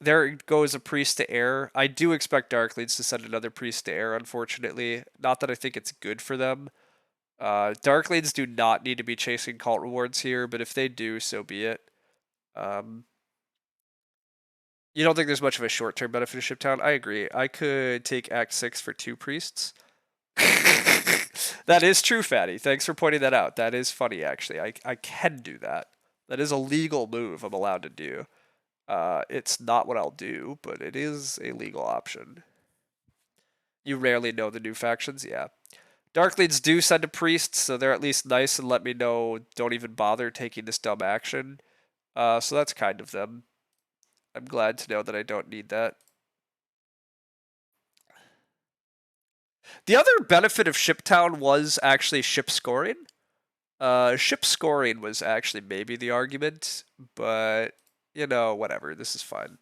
A: There goes a priest to air. I do expect Darklings to send another priest to air, unfortunately. Not that I think it's good for them. Darklings do not need to be chasing cult rewards here, but if they do, so be it. You don't think there's much of a short-term benefit of Ship Town? I agree. I could take Act 6 for 2 priests. That is true, Fatty. Thanks for pointing that out. That is funny, actually. I can do that. That is a legal move I'm allowed to do. It's not what I'll do, but it is a legal option. You rarely know the new factions, yeah. Darklings do send a priest, so they're at least nice and let me know don't even bother taking this dumb action. So that's kind of them. I'm glad to know that I don't need that. The other benefit of Shiptown was actually ship scoring. Ship scoring was actually maybe the argument, but, you know, whatever. This is fine.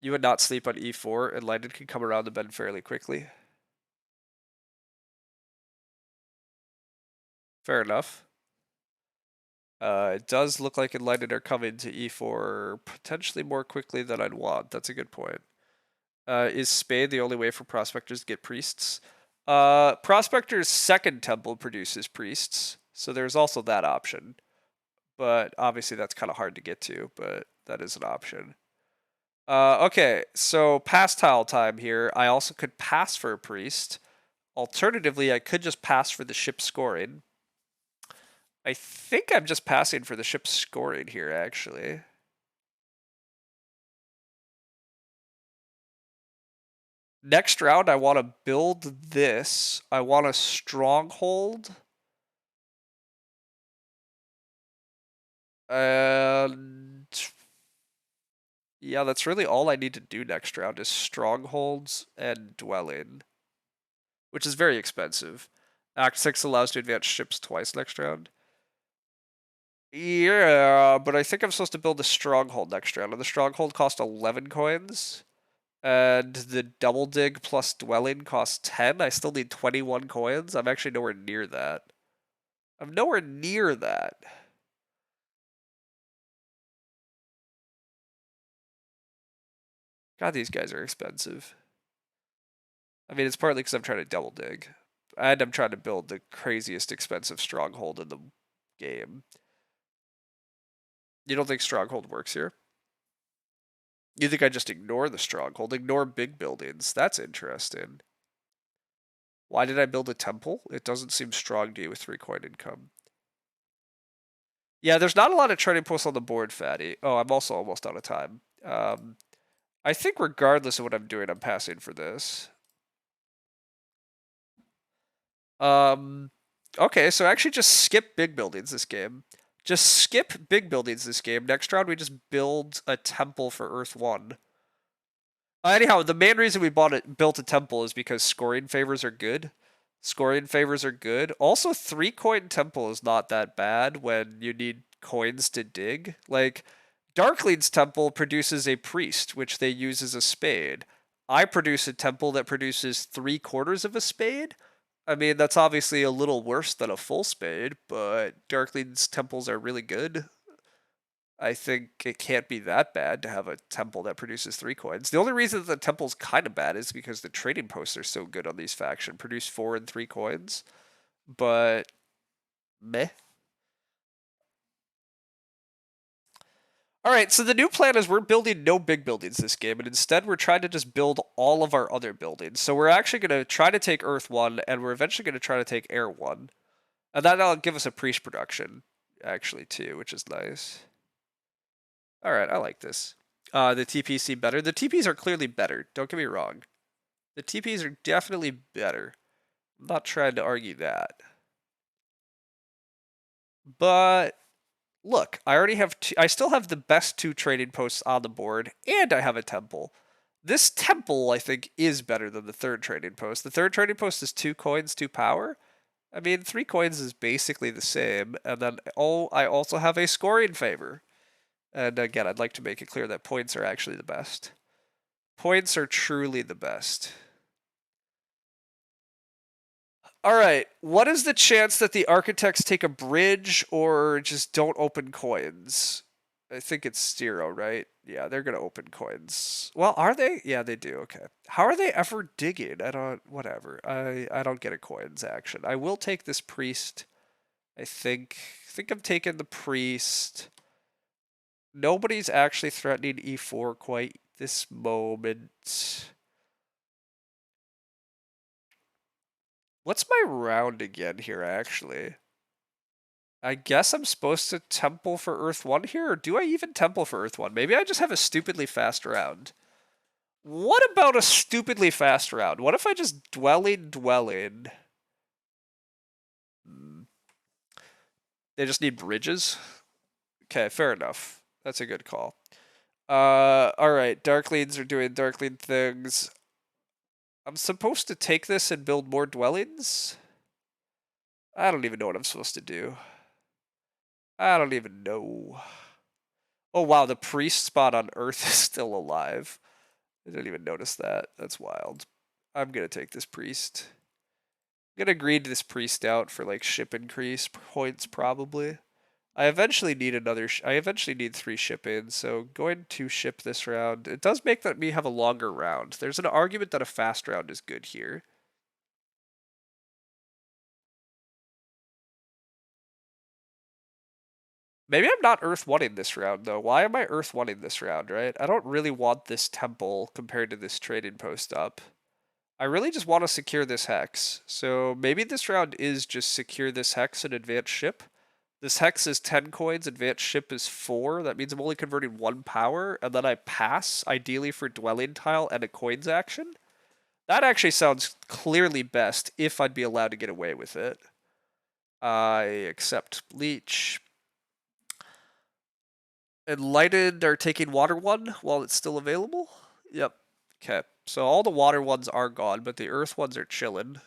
A: You would not sleep on e4, and Lightning can come around the bend fairly quickly. Fair enough. It does look like Enlightened are coming to e4 potentially more quickly than I'd want. That's a good point. Is Spade the only way for Prospectors to get priests? Prospector's second temple produces priests, so there's also that option. But obviously that's kind of hard to get to, but that is an option. Okay, so pass tile time here. I also could pass for a priest. Alternatively, I could just pass for the ship scoring. I think I'm just passing for the ship scoring here, actually. Next round, I want to build this. I want a stronghold. And yeah, that's really all I need to do next round is strongholds and dwelling, which is very expensive. Act 6 allows to advance ships twice next round. Yeah, but I think I'm supposed to build a stronghold next round, and the stronghold cost 11 coins. And the double dig plus dwelling costs 10. I still need 21 coins. I'm actually nowhere near that. I'm nowhere near that. God, these guys are expensive. I mean, it's partly because I'm trying to double dig. And I'm trying to build the craziest expensive stronghold in the game. You don't think stronghold works here? You think I just ignore the stronghold? Ignore big buildings? That's interesting. Why did I build a temple? It doesn't seem strong to you with 3 coin income. Yeah, there's not a lot of trading posts on the board, Fatty. Oh, I'm also almost out of time. I think regardless of what I'm doing, I'm passing for this. Okay, so actually just skip big buildings this game. Just skip big buildings this game. Next round, we just build a temple for Earth 1. Anyhow, the main reason we built a temple is because scoring favors are good. Scoring favors are good. Also, 3 coin temple is not that bad when you need coins to dig. Like, Darkling's temple produces a priest, which they use as a spade. I produce a temple that produces 3/4 of a spade. I mean, that's obviously a little worse than a full spade, but Darkling's temples are really good. I think it can't be that bad to have a temple that produces 3 coins. The only reason that the temple's kind of bad is because the trading posts are so good on these faction, produce 4 and 3 coins. But meh. All right, so the new plan is we're building no big buildings this game, and instead we're trying to just build all of our other buildings. So we're actually going to try to take Earth 1, and we're eventually going to try to take Air 1. And that'll give us a priest production, actually, too, which is nice. All right, I like this. The TPs seem better. The TPs are clearly better. Don't get me wrong. The TPs are definitely better. I'm not trying to argue that. But look, I already have I still have the best 2 trading posts on the board, and I have a temple. This temple, I think, is better than the 3rd trading post. The 3rd trading post is 2 coins, 2 power. I mean, 3 coins is basically the same. And then, I also have a scoring favor. And again, I'd like to make it clear that points are actually the best. Points are truly the best. All right, what is the chance that the architects take a bridge or just don't open coins? I think it's 0, right? Yeah, they're gonna open coins. Well, are they? Yeah, they do. Okay. How are they ever digging? I don't. Whatever. I don't get a coins action. I will take this priest. I think. I'm taking the priest. Nobody's actually threatening e4 quite this moment. What's my round again here, actually? I guess I'm supposed to temple for Earth 1 here, or do I even temple for Earth 1? Maybe I just have a stupidly fast round. What about a stupidly fast round? What if I just dwelling? They just need bridges? Okay, fair enough. That's a good call. Alright, Darklings are doing Darkling things. I'm supposed to take this and build more dwellings? I don't even know what I'm supposed to do. I don't even know. Oh wow, the priest spot on Earth is still alive. I didn't even notice that. That's wild. I'm gonna take this priest. I'm gonna grade this priest out for like ship increase points probably. I eventually need another. I eventually need 3 ship ins, so going to ship this round. It does make that me have a longer round. There's an argument that a fast round is good here. Maybe I'm not Earth 1ing this round, though. Why am I Earth 1ing this round, right? I don't really want this temple compared to this trading post up. I really just want to secure this hex. So maybe this round is just secure this hex and advanced ship. This hex is 10 coins, advanced ship is 4. That means I'm only converting 1 power, and then I pass, ideally for dwelling tile and a coins action. That actually sounds clearly best if I'd be allowed to get away with it. I accept Leech. Enlightened are taking water 1 while it's still available? Yep. Okay. So all the water ones are gone, but the earth ones are chilling.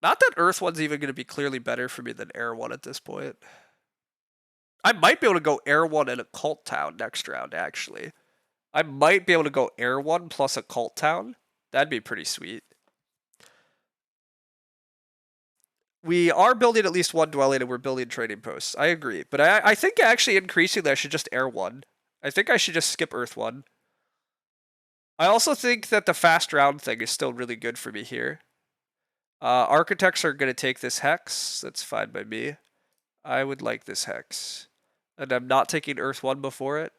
A: Not that Earth one's even going to be clearly better for me than Air one at this point. I might be able to go Air one and a Cult Town next round, actually. I might be able to go Air one plus a Cult Town. That'd be pretty sweet. We are building at least one dwelling and we're building trading posts. I agree. But I think actually increasingly I should just Air one. I think I should just skip Earth one. I also think that the fast round thing is still really good for me here. Architects are going to take this hex. That's fine by me. I would like this hex. And I'm not taking Earth 1 before it.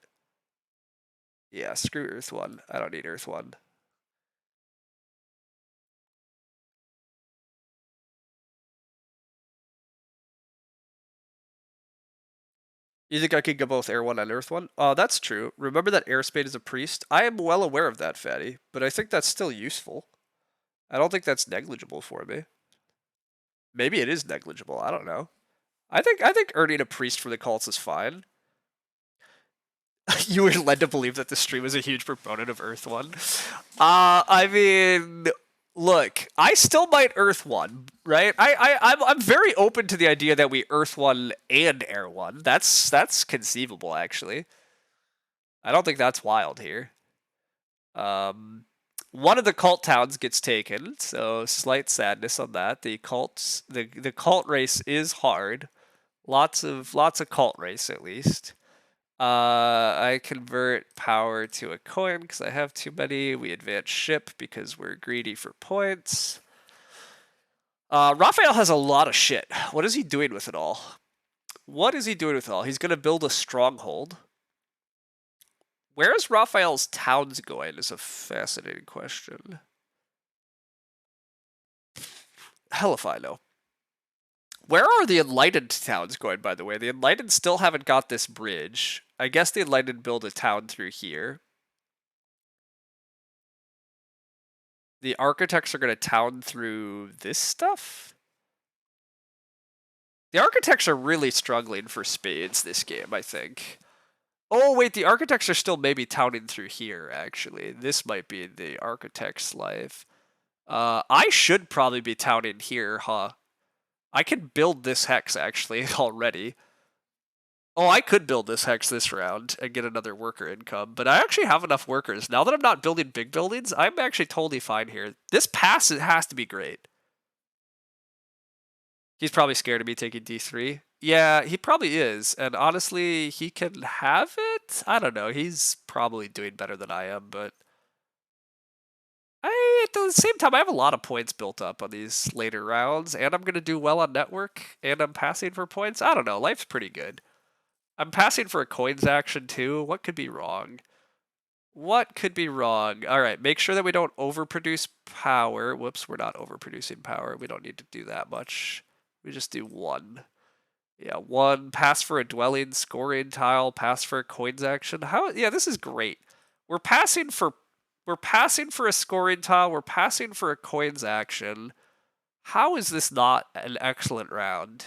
A: Yeah, screw Earth 1. I don't need Earth 1. You think I could go both Air 1 and Earth 1? That's true. Remember that Airspace is a priest? I am well aware of that, Fatty, but I think that's still useful. I don't think that's negligible for me. Maybe it is negligible. I don't know. I think earning a priest for the cults is fine. You were led to believe that the stream is a huge proponent of Earth 1. I mean, look, I still might Earth 1, right? I'm very open to the idea that we Earth 1 and Air 1. That's conceivable, actually. I don't think that's wild here. One of the cult towns gets taken, so slight sadness on that. The cult race is hard. Lots of cult race at least. I convert power to a coin because I have too many. We advance ship because we're greedy for points. Raphael has a lot of shit. What is he doing with it all? What is he doing with it all? He's going to build a stronghold. Where is Raphael's towns going is a fascinating question. Hell if I know. Where are the Enlightened towns going, by the way? The Enlightened still haven't got this bridge. I guess the Enlightened build a town through here. The Architects are going to town through this stuff? The Architects are really struggling for spades this game, I think. Oh, wait, the Architects are still maybe towning through here, actually. This might be the Architect's life. I should probably be towning here, huh? I can build this hex, actually, already. Oh, I could build this hex this round and get another worker income, but I actually have enough workers. Now that I'm not building big buildings, I'm actually totally fine here. This pass has to be great. He's probably scared of me taking D3. Yeah, he probably is, and honestly, he can have it? I don't know, he's probably doing better than I am, but... at the same time, I have a lot of points built up on these later rounds, and I'm going to do well on network, and I'm passing for points. I don't know, life's pretty good. I'm passing for a coins action too. What could be wrong? What could be wrong? All right, make sure that we don't overproduce power. Whoops, we're not overproducing power. We don't need to do that much. We just do 1. Yeah, 1. Pass for a dwelling, scoring tile, pass for a coins action. How? Yeah, this is great. We're passing for a scoring tile. We're passing for a coins action. How is this not an excellent round?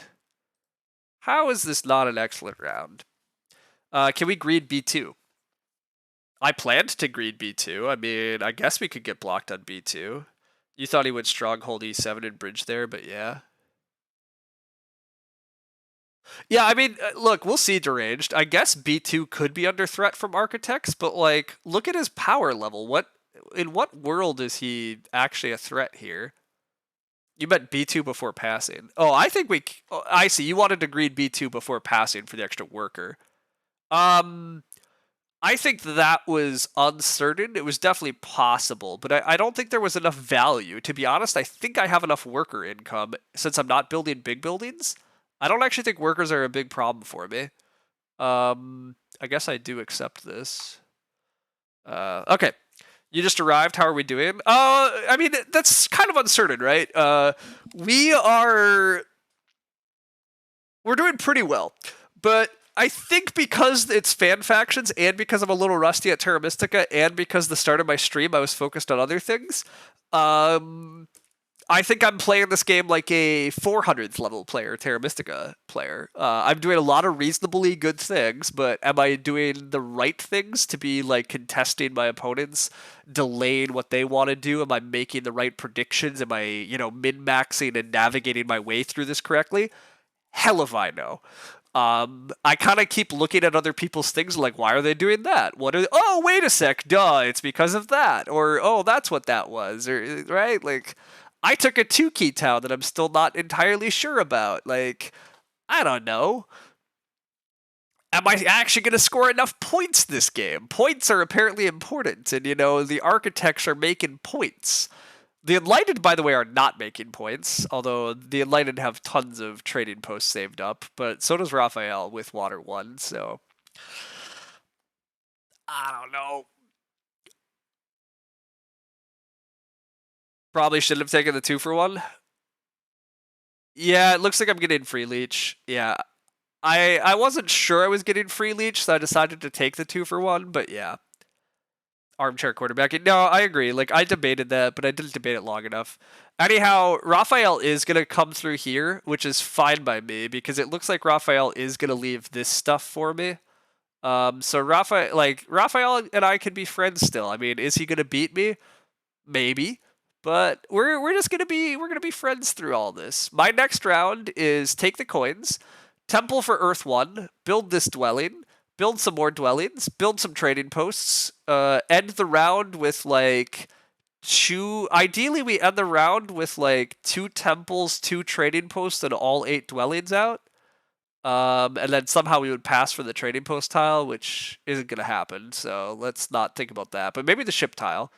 A: How is this not an excellent round? Can we greed B2? I planned to greed B2. I mean, I guess we could get blocked on B2. You thought he would stronghold E7 and bridge there, but yeah. Yeah, I mean, look, we'll see deranged. I guess B2 could be under threat from Architects, but like, look at his power level. In what world is he actually a threat here? You meant B2 before passing. Oh, I think I see. You wanted to greed B2 before passing for the extra worker. I think that was uncertain. It was definitely possible, but I don't think there was enough value. To be honest, I think I have enough worker income since I'm not building big buildings. I don't actually think workers are a big problem for me. I guess I do accept this. Okay. You just arrived. How are we doing? I mean, that's kind of uncertain, right? We are we're doing pretty well, but I think because it's fan factions and because I'm a little rusty at Terra Mystica and because the start of my stream I was focused on other things, um, I think I'm playing this game like a 400th level player, Terra Mystica player. I'm doing a lot of reasonably good things, but am I doing the right things to be like contesting my opponents, delaying what they want to do? Am I making the right predictions? Am I, min-maxing and navigating my way through this correctly? Hell if I know. I kind of keep looking at other people's things like, why are they doing that? Oh, wait a sec, duh, it's because of that. Or, oh, that's what that was. Or, right? Like, I took a 2-key town that I'm still not entirely sure about. Like, I don't know. Am I actually going to score enough points this game? Points are apparently important, and, the architects are making points. The Enlightened, by the way, are not making points, although the Enlightened have tons of trading posts saved up, but so does Raphael with Water 1, so I don't know. Probably should have taken the 2-for-1. Yeah, it looks like I'm getting free leech. Yeah. I wasn't sure I was getting free leech, so I decided to take the 2-for-1, but yeah. Armchair quarterbacking. No, I agree. Like, I debated that, but I didn't debate it long enough. Anyhow, Raphael is going to come through here, which is fine by me, because it looks like Raphael is going to leave this stuff for me. So Raphael and I could be friends still. I mean, is he going to beat me? Maybe. But we're just gonna be friends through all this. My next round is take the coins, temple for Earth 1, build this dwelling, build some more dwellings, build some trading posts, end the round with like ideally we end the round with like 2 temples, 2 trading posts, and all 8 dwellings out. And then somehow we would pass for the trading post tile, which isn't gonna happen, so let's not think about that. But maybe the ship tile.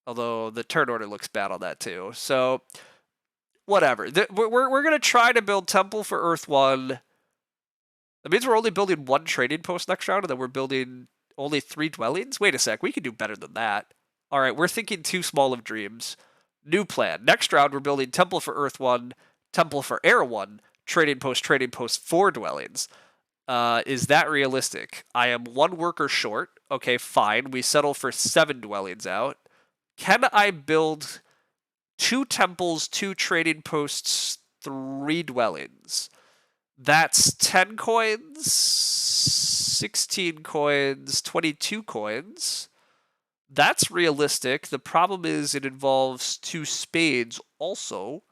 A: Although the turn order looks bad on that too. So whatever. We're gonna try to build temple for Earth 1. That means we're only building 1 trading post next round, and then we're building only 3 dwellings? Wait a sec, we can do better than that. Alright, we're thinking too small of dreams. New plan. Next round we're building temple for Earth 1, temple for Air 1, trading post, 4 dwellings. Is that realistic? I am 1 worker short. Okay, fine. We settle for 7 dwellings out. Can I build 2 temples, 2 trading posts, 3 dwellings? That's 10 coins, 16 coins, 22 coins. That's realistic. The problem is it involves 2 spades also,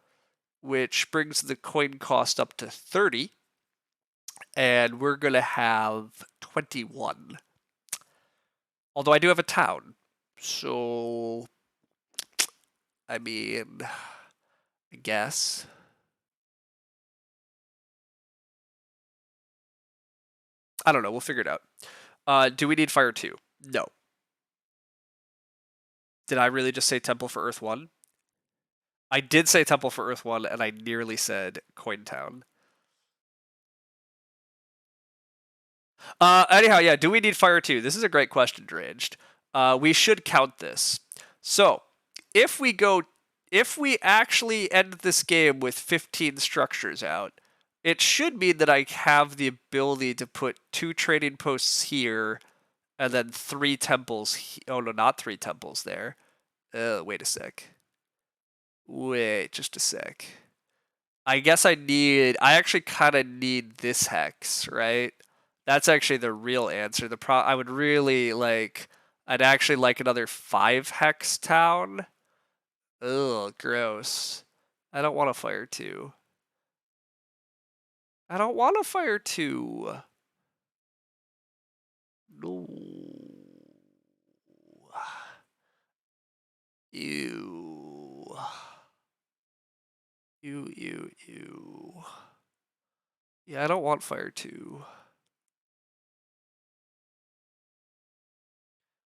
A: which brings the coin cost up to 30. And we're going to have 21. Although I do have a town. So, I mean, I guess. I don't know. We'll figure it out. Do we need fire 2? No. Did I really just say temple for Earth 1? I did say temple for Earth 1, and I nearly said Coin Town. Anyhow, yeah, do we need fire 2? This is a great question, Dranged. We should count this. So, if we actually end this game with 15 structures out, it should mean that I have the ability to put 2 trading posts here, and then 3 temples. Oh no, not 3 temples there. Wait a sec. Wait, just a sec. I guess I actually kind of need this hex, right? That's actually the real answer. I would really like, I'd actually like another 5 hex town. Ugh, gross. I don't want to fire 2. I don't want to fire 2. No. Ew. Ew. Yeah, I don't want fire 2.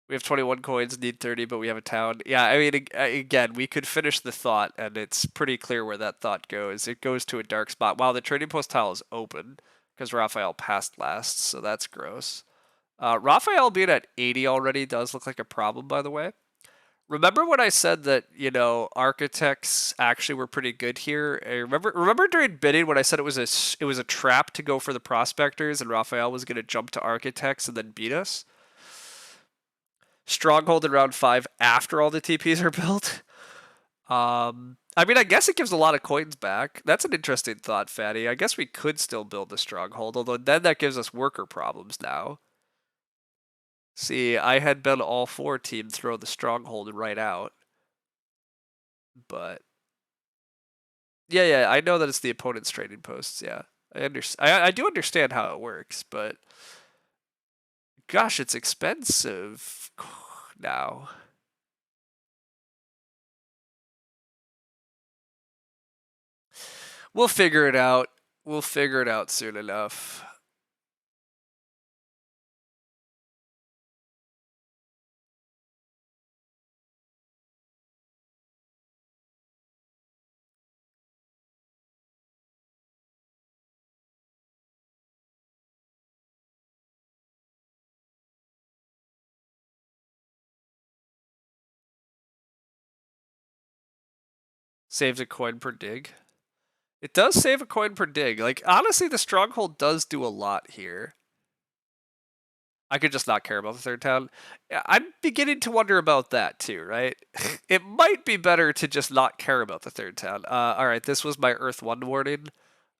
A: We have 21 coins, need 30, but we have a town. Yeah, I mean, again, we could finish the thought, and it's pretty clear where that thought goes. It goes to a dark spot. Wow, the trading post tile is open because Raphael passed last, so that's gross. Raphael being at 80 already does look like a problem, by the way. Remember when I said that, architects actually were pretty good here? I remember during bidding when I said it was a trap to go for the prospectors and Raphael was going to jump to architects and then beat us? Stronghold in round 5 after all the TPs are built. I mean, I guess it gives a lot of coins back. That's an interesting thought, Fatty. I guess we could still build the stronghold, although then that gives us worker problems now. See, I had been all for team throw the stronghold right out. But yeah, I know that it's the opponent's trading posts, yeah. I do understand how it works, but gosh, it's expensive now. We'll figure it out. We'll figure it out soon enough. Saves a coin per dig. It does save a coin per dig. Like, honestly, the stronghold does do a lot here. I could just not care about the third town. I'm beginning to wonder about that too, right? It might be better to just not care about the third town. All right, this was my Earth 1 warning.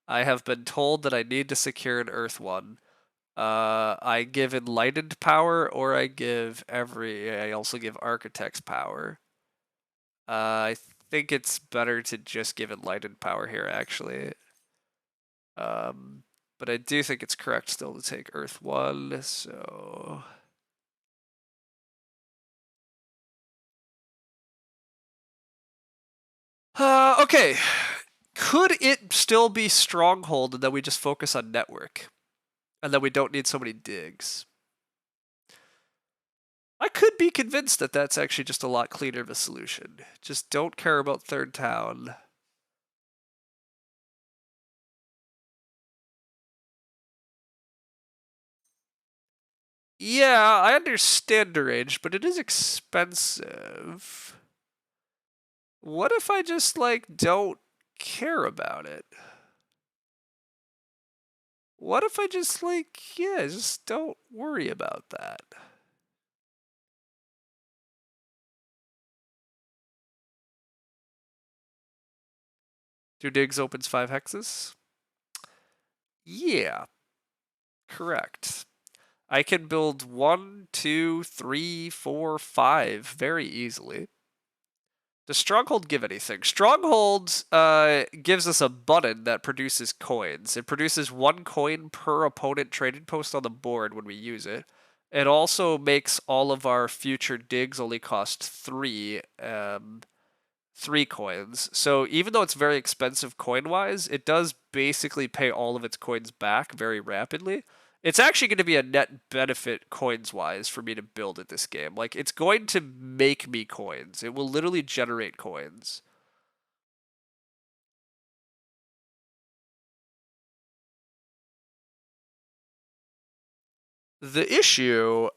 A: I have been told that I need to secure an Earth 1. I give Enlightened power, or I also give Architect's power. I think it's better to just give Enlightened power here, actually. But I do think it's correct still to take Earth 1, so... Okay. Could it still be Stronghold and then we just focus on Network? And then we don't need so many digs? I could be convinced that that's actually just a lot cleaner of a solution. Just don't care about third town. Yeah, I understand the range, but it is expensive. What if I just, don't care about it? What if I just, just don't worry about that? Two digs opens 5 hexes? Yeah, correct. I can build 1, 2, 3, 4, 5 very easily. Does Stronghold give anything? Stronghold gives us a button that produces coins. It produces 1 coin per opponent trading post on the board when we use it. It also makes all of our future digs only cost 3 coins. So even though it's very expensive coin-wise, it does basically pay all of its coins back very rapidly. It's actually going to be a net benefit coins-wise for me to build at this game. Like, it's going to make me coins. It will literally generate coins. The issue...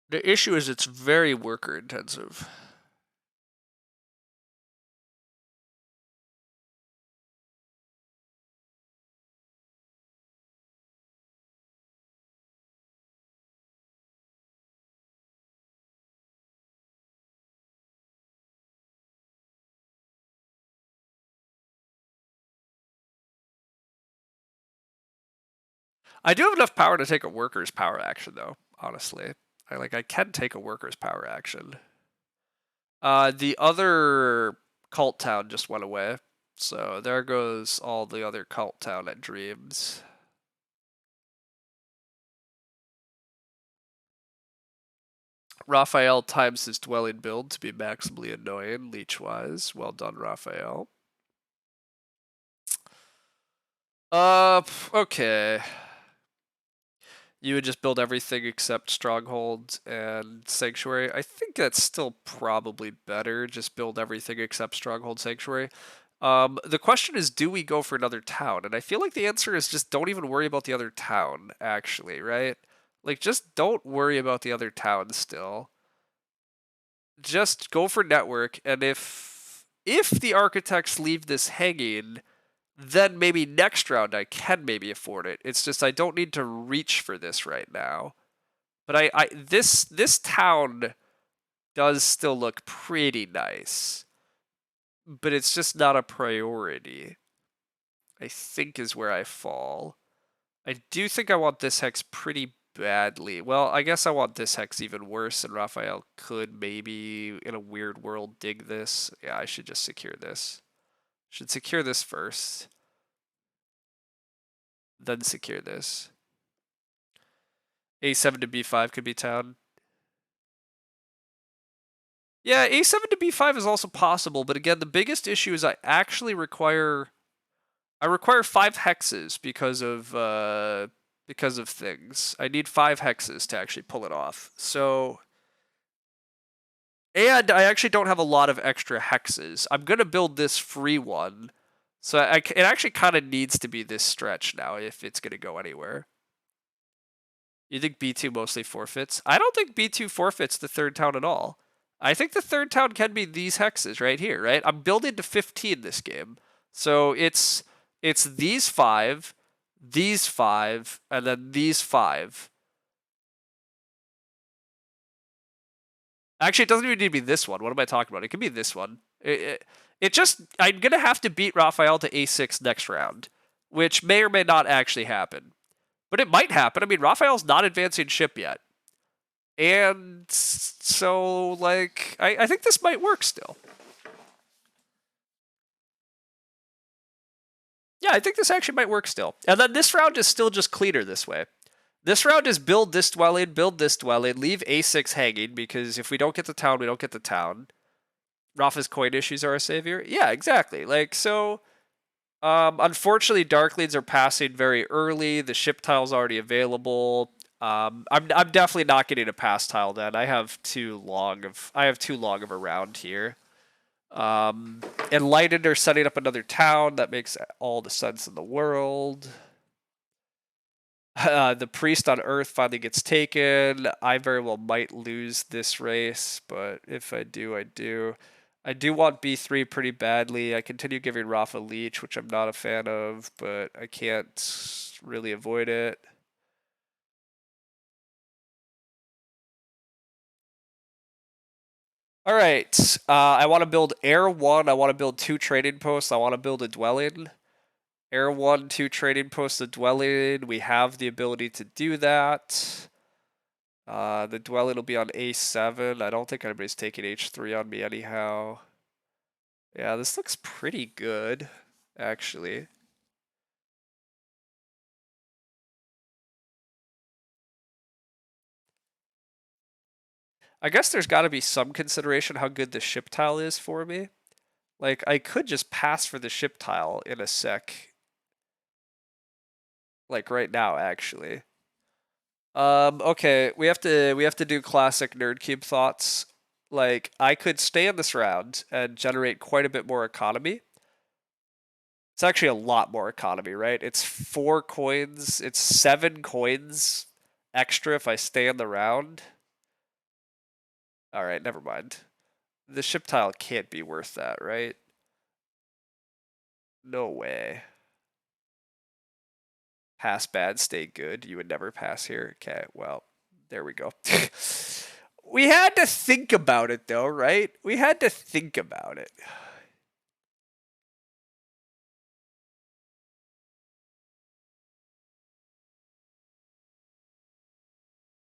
A: The issue is it's very worker intensive. I do have enough power to take a worker's power action, though, honestly. I can take a worker's power action. The other cult town just went away. So there goes all the other cult town at Dreams. Raphael times his dwelling build to be maximally annoying, leech-wise. Well done, Raphael. Okay. You would just build everything except Stronghold and Sanctuary. I think that's still probably better. Just build everything except Stronghold Sanctuary. The question is, do we go for another town? And I feel like the answer is just don't even worry about the other town, actually, right? Like, just don't worry about the other town still. Just go for network, and if the architects leave this hanging, then maybe next round I can maybe afford it. It's just I don't need to reach for this right now. But this town does still look pretty nice, but it's just not a priority. I think is where I fall. I do think I want this hex pretty badly. Well, I guess I want this hex even worse, and Raphael could maybe, in a weird world, dig this. Yeah, I should just secure this. Should secure this first, then secure this. A7 to B5 could be town. Yeah, A7 to B5 is also possible, but again, the biggest issue is I actually require 5 hexes because of things. I need 5 hexes to actually pull it off. So, and I actually don't have a lot of extra hexes. I'm gonna build this free one, so it actually kind of needs to be this stretch now if it's gonna go anywhere. You think B2 mostly forfeits? I don't think B2 forfeits the third town at all. I think the third town can be these hexes right here, right? I'm building to 15 this game. So it's these 5, and then these 5. Actually, it doesn't even need to be this one. What am I talking about? It could be this one. It just, I'm going to have to beat Raphael to A6 next round, which may or may not actually happen. But it might happen. I mean, Raphael's not advancing ship yet. And so, like, I think this might work still. Yeah, I think this actually might work still. And then this round is still just cleaner this way. This round is build this dwelling, leave A6 hanging, because if we don't get the town, we don't get the town. Rafa's coin issues are a savior. Yeah, exactly. Like, so, unfortunately, Darklings are passing very early. The ship tile's already available. I'm definitely not getting a pass tile then. I have too long of a round here. Enlightened are setting up another town. That makes all the sense in the world. The priest on Earth finally gets taken. I very well might lose this race, but if I do, I do. I do want B3 pretty badly. I continue giving Rafa Leech, which I'm not a fan of, but I can't really avoid it. All right. I want to build Air 1. I want to build 2 trading posts. I want to build a dwelling. Air 1, 2 trading posts, a dwelling. We have the ability to do that. The dwelling will be on A7. I don't think anybody's taking H3 on me anyhow. Yeah, this looks pretty good, actually. I guess there's got to be some consideration how good the ship tile is for me. Like, I could just pass for the ship tile in a sec. Like, right now, actually. Okay, we have to do classic nerd cube thoughts. Like, I could stay in this round and generate quite a bit more economy. It's actually a lot more economy, right? It's 4 coins. It's 7 coins extra if I stay in the round. All right, never mind. The ship tile can't be worth that, right? No way. Pass bad, stay good. You would never pass here. Okay, well, there we go. We had to think about it, though, right? We had to think about it.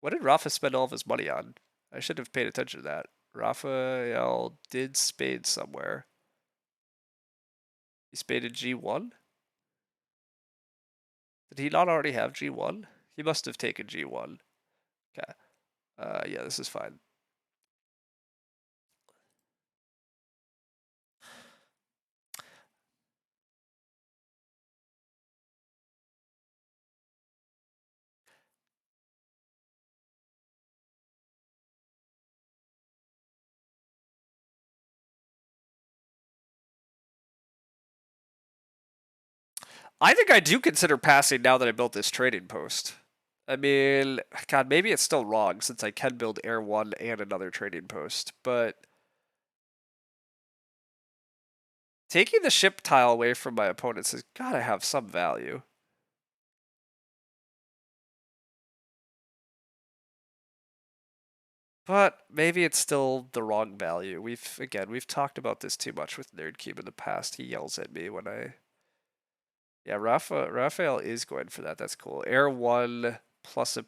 A: What did Rafa spend all of his money on? I should have paid attention to that. Raphael did spade somewhere. He spaded G1? Did he not already have G1? He must have taken G1. Okay. Yeah, this is fine. I think I do consider passing now that I built this trading post. I mean, God, maybe it's still wrong since I can build Air 1 and another trading post, but taking the ship tile away from my opponents has got to have some value. But maybe it's still the wrong value. We've talked about this too much with Nerd Cube in the past. He yells at me when I. Yeah, Raphael is going for that. That's cool. Air 1 plus a.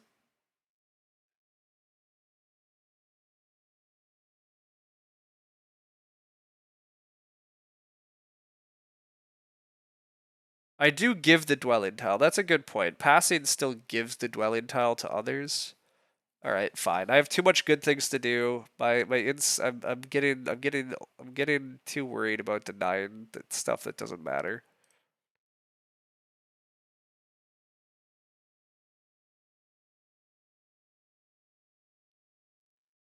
A: I do give the dwelling tile. That's a good point. Passing still gives the dwelling tile to others. All right, fine. I have too much good things to do. I'm getting too worried about denying stuff that doesn't matter.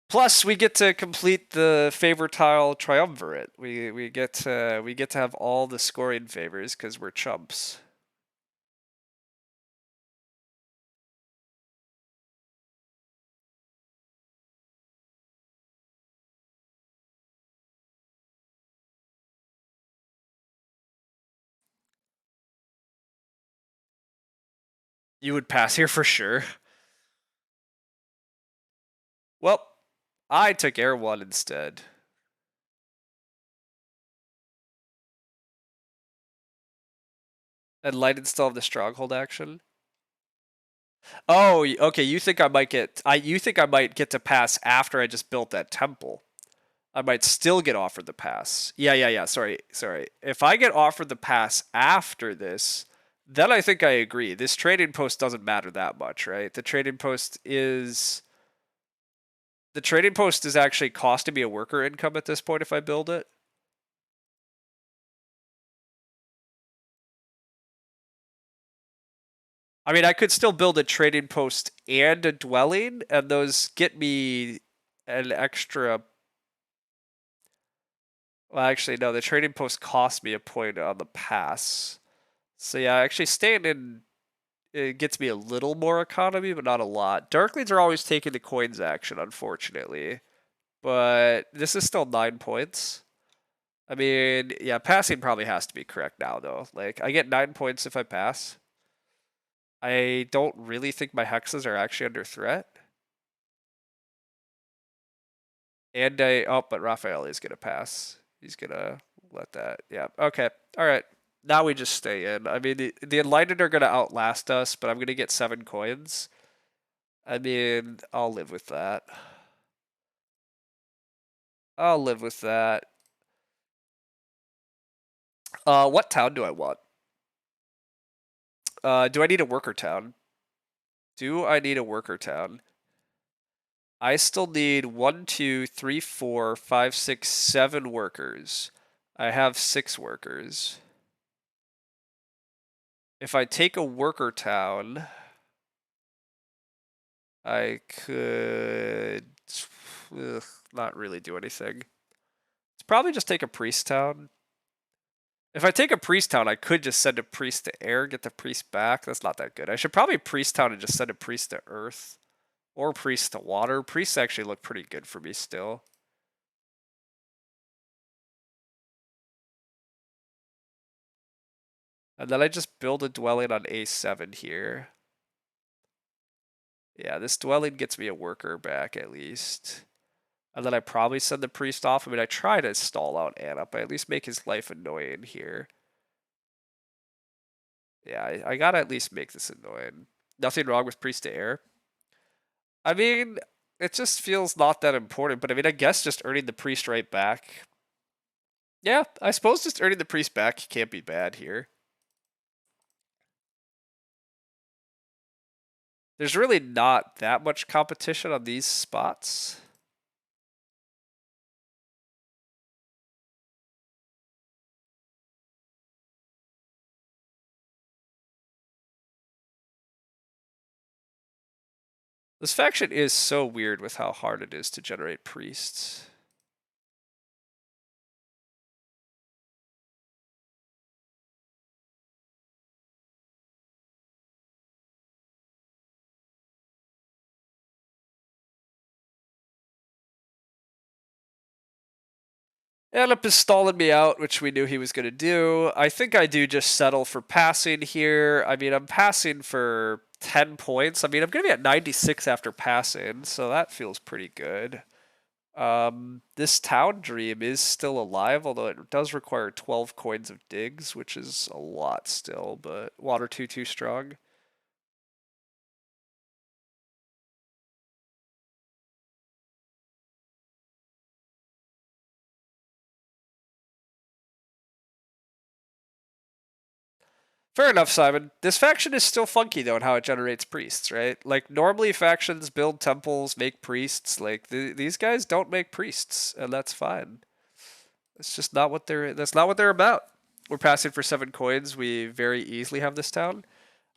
A: Plus, we get to complete the favor tile triumvirate. We get to have all the scoring favors because we're chumps. You would pass here for sure. Well, I took Air 1 instead. And Lighted still have the stronghold action. Oh, okay. You think I might get you think I might get to pass after I just built that temple. I might still get offered the pass. Yeah. Sorry. If I get offered the pass after this, then I think I agree. This trading post doesn't matter that much, right? The trading post is actually costing me a worker income at this point if I build it. I mean, I could still build a trading post and a dwelling, and those get me an extra. Well, actually, no, the trading post cost me a point on the pass. So yeah, actually staying in it gets me a little more economy, but not a lot. Darklings are always taking the coins action, unfortunately. But this is still 9 points. I mean, yeah, passing probably has to be correct now, though. Like, I get 9 points if I pass. I don't really think my hexes are actually under threat. And but Raphael is gonna pass. He's gonna let that. Yeah. Okay. All right. Now we just stay in. I mean, the Enlightened are gonna outlast us, but I'm gonna get 7 coins. I mean, I'll live with that. I'll live with that. What town do I want? Do I need a worker town? Do I need a worker town? I still need 1, 2, 3, 4, 5, 6, 7 workers. I have 6 workers. If I take a worker town, I could not really do anything. It's probably just take a priest town. If I take a priest town, I could just send a priest to air, get the priest back. That's not that good. I should probably priest town and just send a priest to earth. Or priest to water. Priests actually look pretty good for me still. And then I just build a dwelling on A7 here. Yeah, this dwelling gets me a worker back at least. And then I probably send the priest off. I mean, I try to stall out Anna, but at least make his life annoying here. Yeah, I gotta at least make this annoying. Nothing wrong with priest to air. I mean, it just feels not that important, but I mean, I guess just earning the priest right back. Yeah, I suppose just earning the priest back can't be bad here. There's really not that much competition on these spots. This faction is so weird with how hard it is to generate priests. Anip is stalling me out, which we knew he was going to do. I think I do just settle for passing here. I mean, I'm passing for 10 points. I mean, I'm going to be at 96 after passing, so that feels pretty good. This town dream is still alive, although it does require 12 coins of digs, which is a lot still, but water too strong. Fair enough, Simon. This faction is still funky though in how it generates priests, right? Like normally factions build temples, make priests. Like these guys don't make priests, and that's fine. It's just not what they're. That's not what they're about. We're passing for 7 coins. We very easily have this town.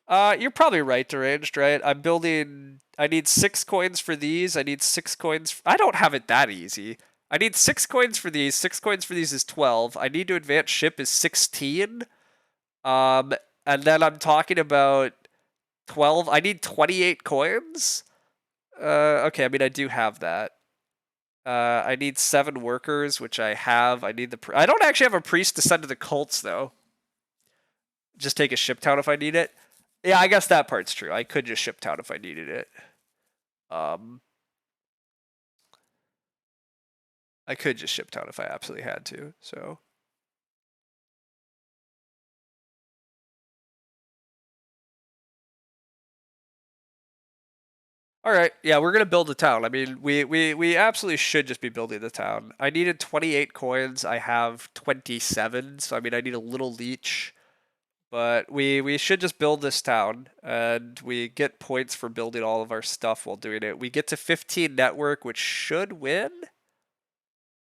A: You're probably right, Deranged, right? I'm building. I need 6 coins for these. I need 6 coins. I don't have it that easy. I need 6 coins for these. 6 coins for these is 12. I need to advance ship is 16. Um, and then I'm talking about 12. I need 28 coins. Okay, I mean I do have that. I need 7 workers, which I have. I need the. I don't actually have a priest to send to the cults though. Just take a ship town if I need it. Yeah, I guess that part's true. I could just ship town if I needed it. I could just ship town if I absolutely had to. So. All right, yeah, we're gonna build a town. I mean, we absolutely should just be building the town. I needed 28 coins. I have 27, so I mean, I need a little leech, but we should just build this town, and we get points for building all of our stuff while doing it. We get to 15 network, which should win.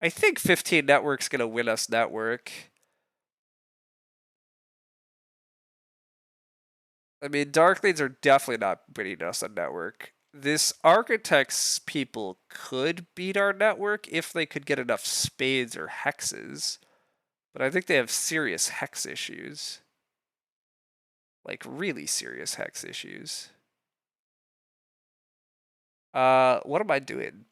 A: I think 15 network's gonna win us network. I mean, Darklings are definitely not winning us on network. This Architects people could beat our network if they could get enough spades or hexes, but I think they have serious hex issues. Like, really serious hex issues. What am I doing?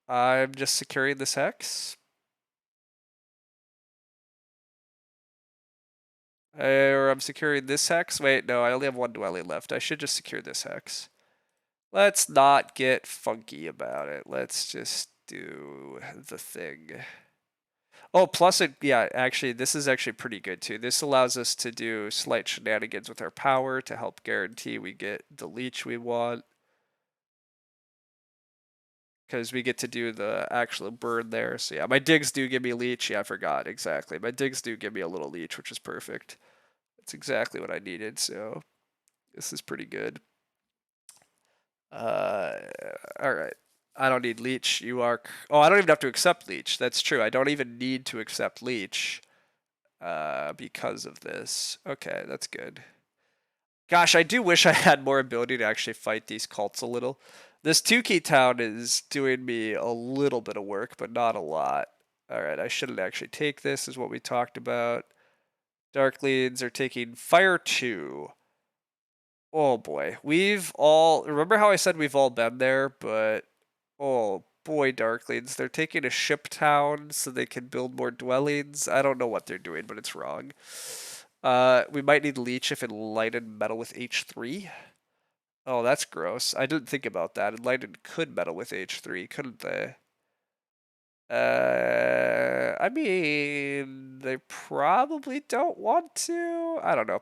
A: I'm just securing this hex. Or I'm securing this hex. Wait, no, I only have 1 dwelling left. I should just secure this hex. Let's not get funky about it. Let's just do the thing. Oh, plus it, yeah, actually, this is actually pretty good too. This allows us to do slight shenanigans with our power to help guarantee we get the leech we want. Because we get to do the actual burn there. So yeah, my digs do give me leech. Yeah, I forgot, exactly. My digs do give me a little leech, which is perfect. That's exactly what I needed, so this is pretty good. Alright. I don't need leech. You are. Oh, I don't even have to accept leech. That's true. I don't even need to accept leech because of this. Okay, that's good. Gosh, I do wish I had more ability to actually fight these cults a little. This 2-key town is doing me a little bit of work, but not a lot. Alright, I shouldn't actually take this, is what we talked about. Darklings are taking Fire 2. Oh boy, we've all, remember how I said we've all been there, but oh boy, Darklings, they're taking a ship town so they can build more dwellings. I don't know what they're doing, but it's wrong. We might need leech if enlightened metal with H3. Oh, that's gross. I didn't think about that. Enlightened could metal with H3, couldn't they? I mean, they probably don't want to. I don't know.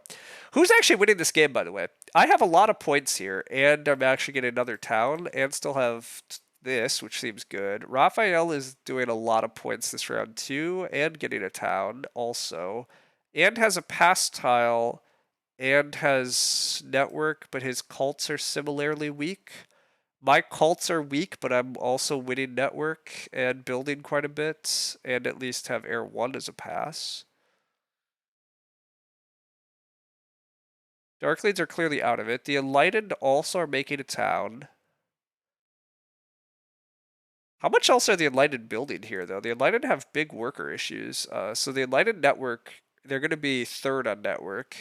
A: Who's actually winning this game, by the way? I have a lot of points here, and I'm actually getting another town, and still have this, which seems good. Raphael is doing a lot of points this round, too, and getting a town, also. And has a pass tile, and has network, but his cults are similarly weak. My cults are weak, but I'm also winning network and building quite a bit, and at least have Air 1 as a pass. Darklings are clearly out of it. The Enlightened also are making a town. How much else are the Enlightened building here, though? The Enlightened have big worker issues. So the Enlightened network, they're going to be 3rd on network.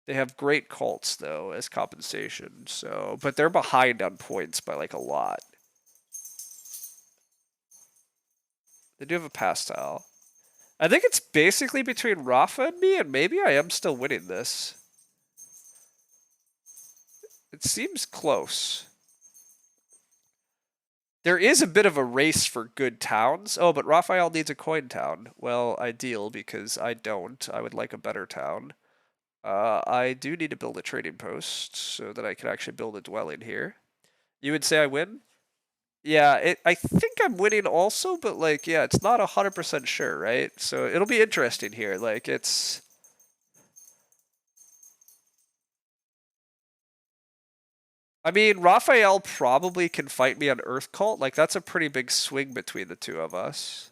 A: They have great cults, though, as compensation. So, but they're behind on points by like a lot. They do have a pass tile. I think it's basically between Rafa and me, and maybe I am still winning this. It seems close. There is a bit of a race for good towns. Oh, but Raphael needs a coin town. Well, ideal, because I don't. I would like a better town. I do need to build a trading post so that I can actually build a dwelling here. You would say I win? Yeah, I think I'm winning also, but like, yeah, it's not 100% sure, right? So it'll be interesting here. Like, it's. I mean, Raphael probably can fight me on Earth Cult. Like, that's a pretty big swing between the two of us.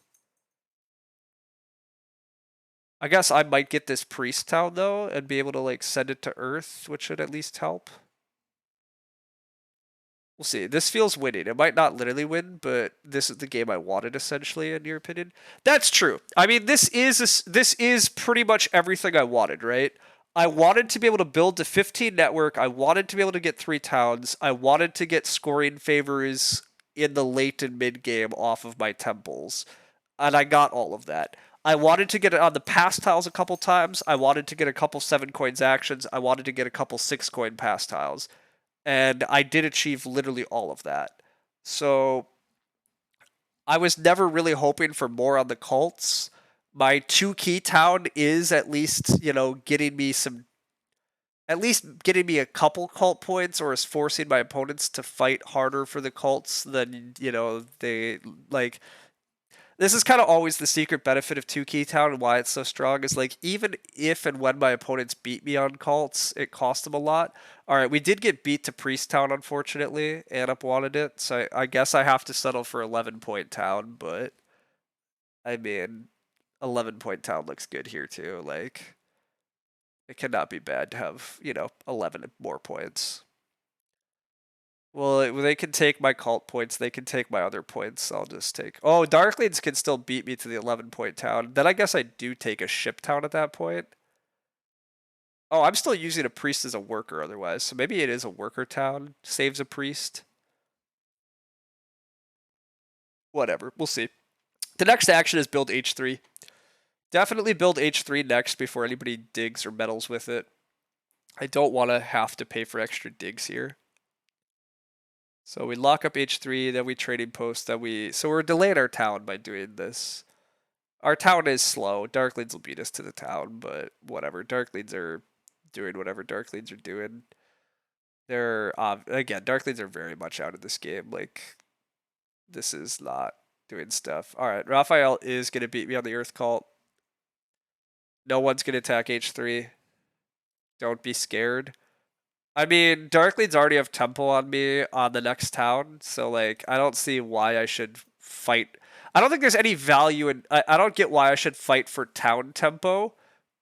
A: I guess I might get this priest town though and be able to like send it to Earth, which should at least help. We'll see. This feels winning. It might not literally win, but this is the game I wanted essentially, in your opinion. That's true. I mean, this is pretty much everything I wanted, right? I wanted to be able to build a 15 network. I wanted to be able to get 3 towns. I wanted to get scoring favors in the late and mid game off of my temples. And I got all of that. I wanted to get it on the pass tiles a couple times. I wanted to get a couple 7 coins actions. I wanted to get a couple 6 coin pass tiles. And I did achieve literally all of that. So I was never really hoping for more on the cults. My 2 key town is at least, getting me a couple cult points, or is forcing my opponents to fight harder for the cults than, they like. This is kind of always the secret benefit of 2 key town and why it's so strong, is like, even if and when my opponents beat me on cults, it cost them a lot. All right, we did get beat to priest town, unfortunately. Anup wanted it, so I guess I have to settle for 11-point town, but I mean, 11-point town looks good here too. Like, it cannot be bad to have, 11 more points. Well, they can take my cult points. They can take my other points. I'll just take. Oh, Darklings can still beat me to the 11-point town. Then I guess I do take a ship town at that point. Oh, I'm still using a priest as a worker otherwise. So maybe it is a worker town. Saves a priest. Whatever. We'll see. The next action is build H3. Definitely build H3 next before anybody digs or meddles with it. I don't want to have to pay for extra digs here. So we lock up H3, then we trading post, so we're delaying our town by doing this. Our town is slow. Darklings will beat us to the town, but whatever. Darklings are doing whatever Darklings are doing. They're again, Darklings are very much out of this game. Like, this is not doing stuff. All right, Raphael is gonna beat me on the Earth Cult. No one's gonna attack H3. Don't be scared. I mean, Darklings already have Temple on me on the next town, so like, I don't see why I should fight. I don't think there's any value in. I don't get why I should fight for town tempo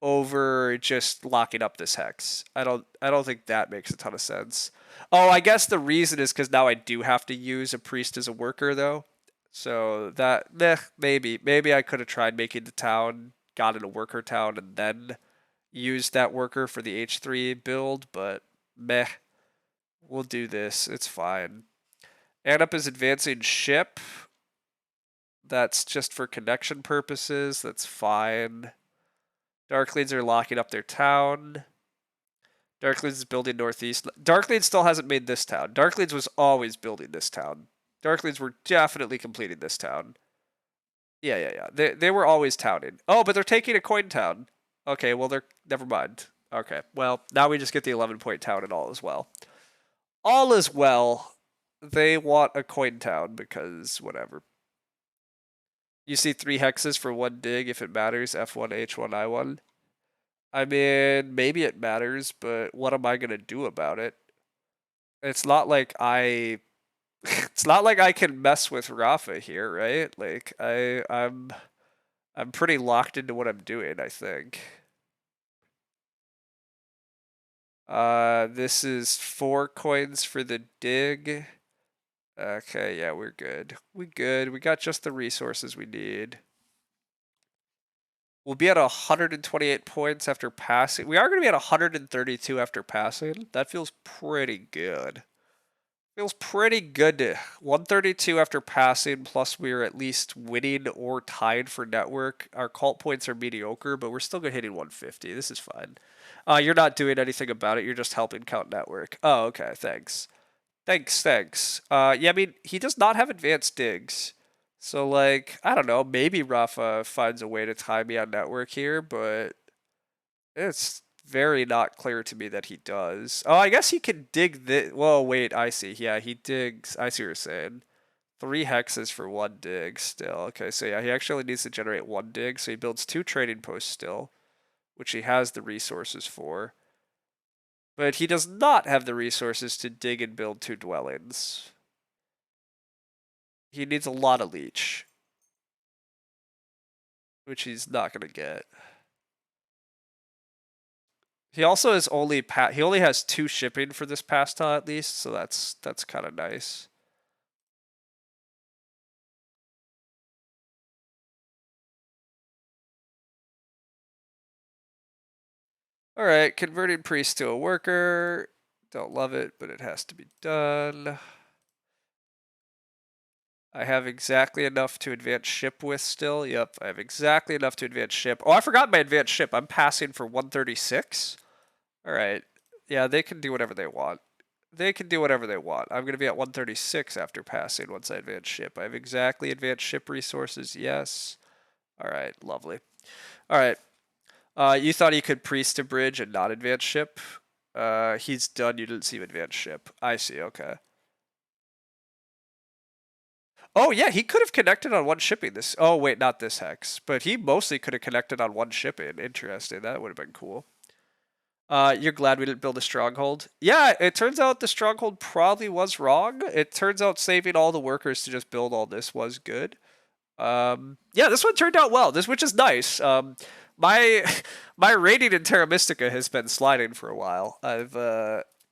A: over just locking up this hex. I don't think that makes a ton of sense. Oh, I guess the reason is because now I do have to use a priest as a worker though. So that maybe I could have tried making the town, got in a worker town, and then used that worker for the H3 build, but meh. We'll do this. It's fine. Anup is advancing ship. That's just for connection purposes. That's fine. Darklings are locking up their town. Darklings is building northeast. Darklings still hasn't made this town. Darklings was always building this town. Darklings were definitely completing this town. Yeah. They were always towning. Oh, but they're taking a coin town. Okay, well, never mind. Okay, well, now we just get the 11-point town and all as well. All is well. They want a coin town because whatever. You see 3 hexes for 1 dig if it matters. F1, H1, I1. I mean, maybe it matters, but what am I gonna do about it? It's not like it's not like I can mess with Rafa here, right? Like I'm pretty locked into what I'm doing, I think. This is 4 coins for the dig. Okay, yeah, we're good. We good. We got just the resources we need. We'll be at 128 points after passing. We are going to be at 132 after passing. That feels pretty good. Feels pretty good. 132 after passing, plus we're at least winning or tied for network. Our cult points are mediocre, but we're still good hitting 150. This is fine. You're not doing anything about it. You're just helping count network. Oh, okay. Thanks. Thanks. Yeah, I mean, he does not have advanced digs. So, like, I don't know. Maybe Rafa finds a way to tie me on network here, but it's very not clear to me that he does. Oh, I guess he can dig this. Well, wait, I see. Yeah, he digs. I see what you're saying. 3 hexes for 1 dig still. Okay, so yeah, he actually needs to generate 1 dig, so he builds 2 trading posts still, which he has the resources for. But he does not have the resources to dig and build 2 dwellings. He needs a lot of leech, which he's not going to get. He also is he only has 2 shipping for this pasta at least, so that's kind of nice. All right, converting priest to a worker. Don't love it, but it has to be done. I have exactly enough to advance ship with still. Yep, I have exactly enough to advance ship. Oh, I forgot my advanced ship. I'm passing for 136. All right. Yeah, they can do whatever they want. They can do whatever they want. I'm going to be at 136 after passing once I advance ship. I have exactly advanced ship resources. Yes. All right, lovely. All right. You thought he could priest a bridge and not advance ship? He's done. You didn't see him advance ship. I see. Okay. Oh yeah, he could have connected on 1 shipping this. Oh wait, not this hex, but he mostly could have connected on 1 shipping. Interesting. That would have been cool. You're glad we didn't build a stronghold? Yeah, it turns out the stronghold probably was wrong. It turns out saving all the workers to just build all this was good. Yeah, this one turned out well. Which is nice. My my rating in Terra Mystica has been sliding for a while.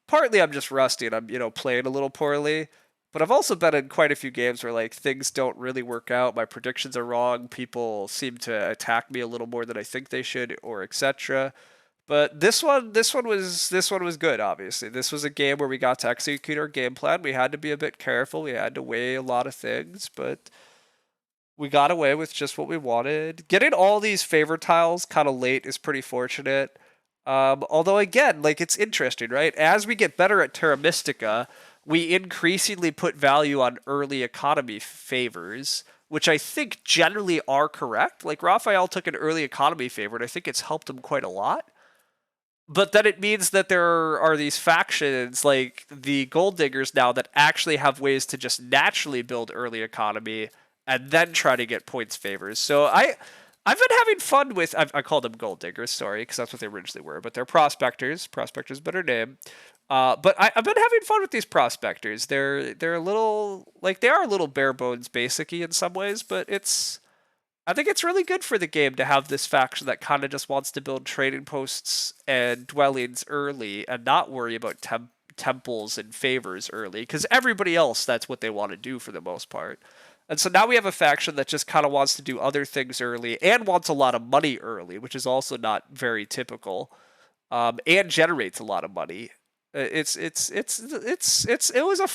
A: Partly I'm just rusty and I'm playing a little poorly, but I've also been in quite a few games where like things don't really work out. My predictions are wrong. People seem to attack me a little more than I think they should, or etc. But this one was good. Obviously, this was a game where we got to execute our game plan. We had to be a bit careful. We had to weigh a lot of things, but we got away with just what we wanted. Getting all these favor tiles kind of late is pretty fortunate. Although again, like it's interesting, right? As we get better at Terra Mystica, we increasingly put value on early economy favors, which I think generally are correct. Like Raphael took an early economy favor, and I think it's helped him quite a lot. But then it means that there are these factions like the gold diggers now that actually have ways to just naturally build early economy and then try to get points favors. So I've been having fun with I called them gold diggers, sorry, because that's what they originally were, but they're prospectors. Prospectors, better name. But I've been having fun with these prospectors. They're a little like they are a little bare bones basicy in some ways, but I think it's really good for the game to have this faction that kind of just wants to build trading posts and dwellings early and not worry about temples and favors early, because everybody else, that's what they want to do for the most part. And so now we have a faction that just kind of wants to do other things early and wants a lot of money early, which is also not very typical, and generates a lot of money. It was a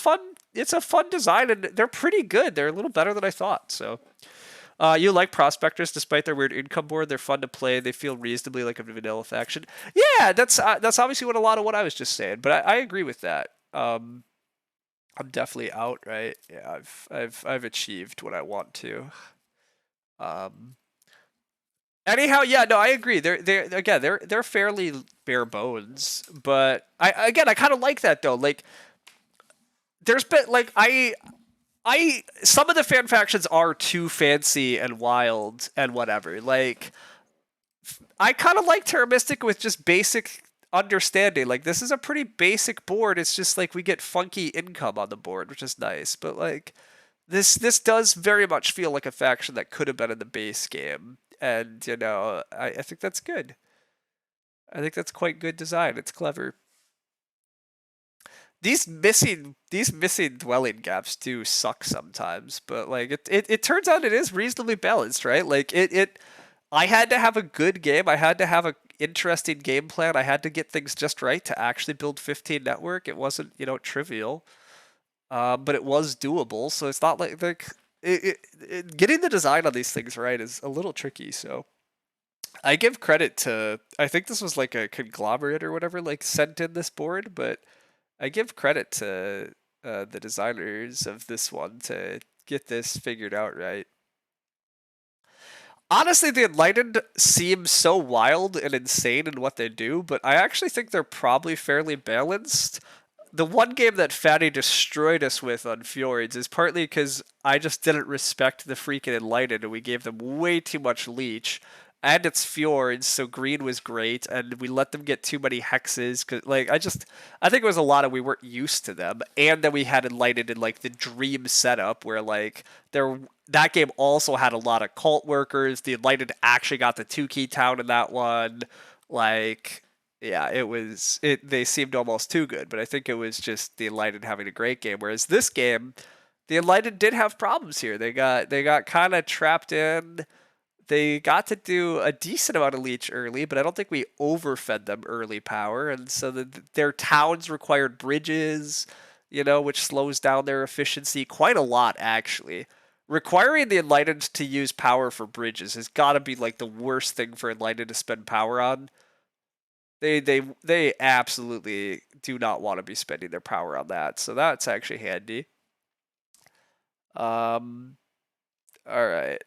A: fun design, and they're pretty good. They're a little better than I thought. So. You like prospectors despite their weird income board. They're fun to play. They feel reasonably like a vanilla faction. Yeah, that's obviously what a lot of what I was just saying. But I agree with that. I'm definitely out. Right? Yeah, I've achieved what I want to. Um, Anyhow, yeah, no, I agree. They're fairly bare bones, but I kind of like that though. Like, there's been like some of the fan factions are too fancy and wild and whatever. Like, I kind of like Terra Mystic with just basic understanding. Like, this is a pretty basic board. It's just like we get funky income on the board, which is nice. But like, this does very much feel like a faction that could have been in the base game, and I think that's good. I think that's quite good design. It's clever. These missing dwelling gaps do suck sometimes, but like it turns out it is reasonably balanced, right? Like it I had to have a good game. I had to have a interesting game plan. I had to get things just right to actually build 15 network. It wasn't, trivial. but it was doable. So it's not like getting the design on these things right is a little tricky. So I give credit to, I think this was like a conglomerate or whatever, like sent in this board, but I give credit to the designers of this one to get this figured out right. Honestly, the Enlightened seem so wild and insane in what they do, but I actually think they're probably fairly balanced. The one game that Fatty destroyed us with on Fjords is partly because I just didn't respect the freaking Enlightened and we gave them way too much leech. And it's Fjords, so green was great, and we let them get too many hexes. Cause like I think it was a lot of we weren't used to them, and then we had Enlightened in like the dream setup where like there that game also had a lot of cult workers. The Enlightened actually got the 2-key town in that one. Like yeah, they seemed almost too good, but I think it was just the Enlightened having a great game. Whereas this game, the Enlightened did have problems here. They got kind of trapped in. They got to do a decent amount of leech early, but I don't think we overfed them early power, and so their towns required bridges, which slows down their efficiency quite a lot actually. Requiring the Enlightened to use power for bridges has got to be like the worst thing for Enlightened to spend power on. They absolutely do not want to be spending their power on that. So that's actually handy. All right.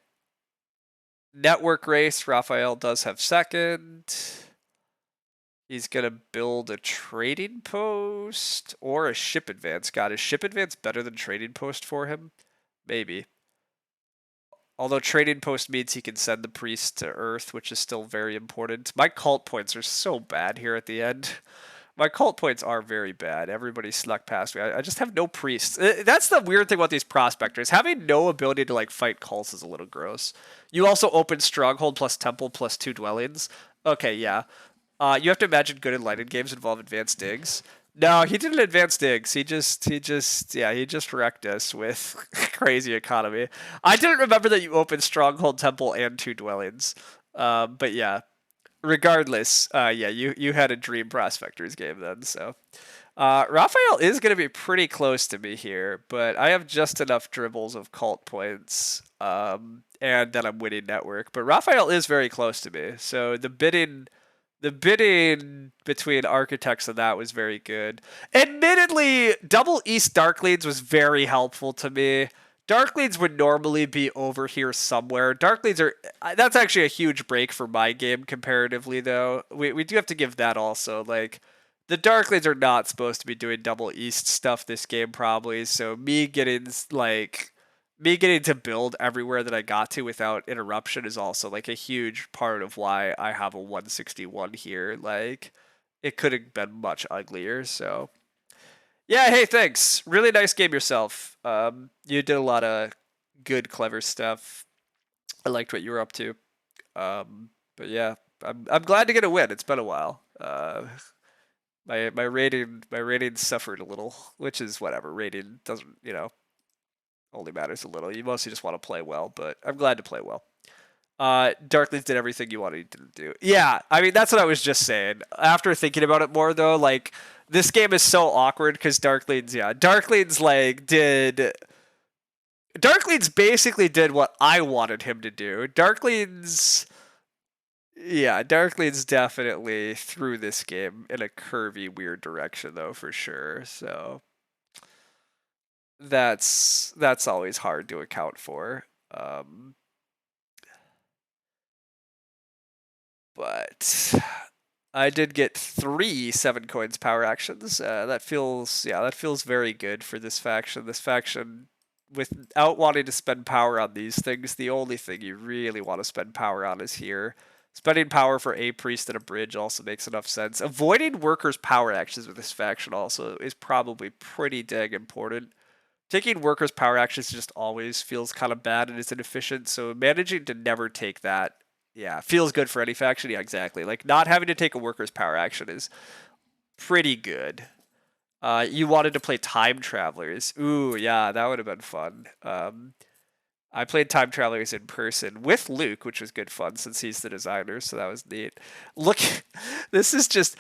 A: Network race, Raphael does have second. He's gonna build a trading post or a ship advance. God, is ship advance better than trading post for him? Maybe. Although trading post means he can send the priest to Earth, which is still very important. My cult points are so bad here at the end. My cult points are very bad. Everybody snuck past me. I just have no priests. That's the weird thing about these prospectors. Having no ability to like fight cults is a little gross. You also open stronghold plus temple plus 2 dwellings. Okay, yeah. You have to imagine good enlightened games involve advanced digs. No, he didn't advance digs. He just wrecked us with crazy economy. I didn't remember that you opened stronghold, temple, and 2 dwellings. But yeah, regardless, yeah, you had a dream prospectors game then. So Raphael is going to be pretty close to me here, but I have just enough dribbles of cult points, and then I'm winning network. But Raphael is very close to me, so the bidding between architects and that was very good. Admittedly, double East Darkleads was very helpful to me. Darkleads would normally be over here somewhere. Darkleads are... That's actually a huge break for my game comparatively, though. We do have to give that also. Like, the Darkleads are not supposed to be doing double East stuff this game, probably. So me getting to build everywhere that I got to without interruption is also like a huge part of why I have a 161 here. Like, it could have been much uglier, so... Yeah, hey, thanks. Really nice game yourself. You did a lot of good, clever stuff. I liked what you were up to. But yeah, I'm glad to get a win. It's been a while. My rating suffered a little, which is whatever. Rating doesn't, only matters a little. You mostly just want to play well, but I'm glad to play well. Darkleads did everything you wanted to do. Yeah, I mean, that's what I was just saying. After thinking about it more, though, like, this game is so awkward because Darkleads basically did what I wanted him to do. Darkleads definitely threw this game in a curvy, weird direction, though, for sure. So that's always hard to account for. But I did get 3 7 coins power actions. That feels very good for this faction. This faction, without wanting to spend power on these things, the only thing you really want to spend power on is here. Spending power for a priest and a bridge also makes enough sense. Avoiding workers' power actions with this faction also is probably pretty dang important. Taking workers' power actions just always feels kind of bad and is inefficient, so managing to never take that, yeah, feels good for any faction. Yeah, exactly. Like, not having to take a worker's power action is pretty good. You wanted to play Time Travelers. Ooh, yeah, that would have been fun. I played Time Travelers in person with Luke, which was good fun since he's the designer, so that was neat. Look, this is just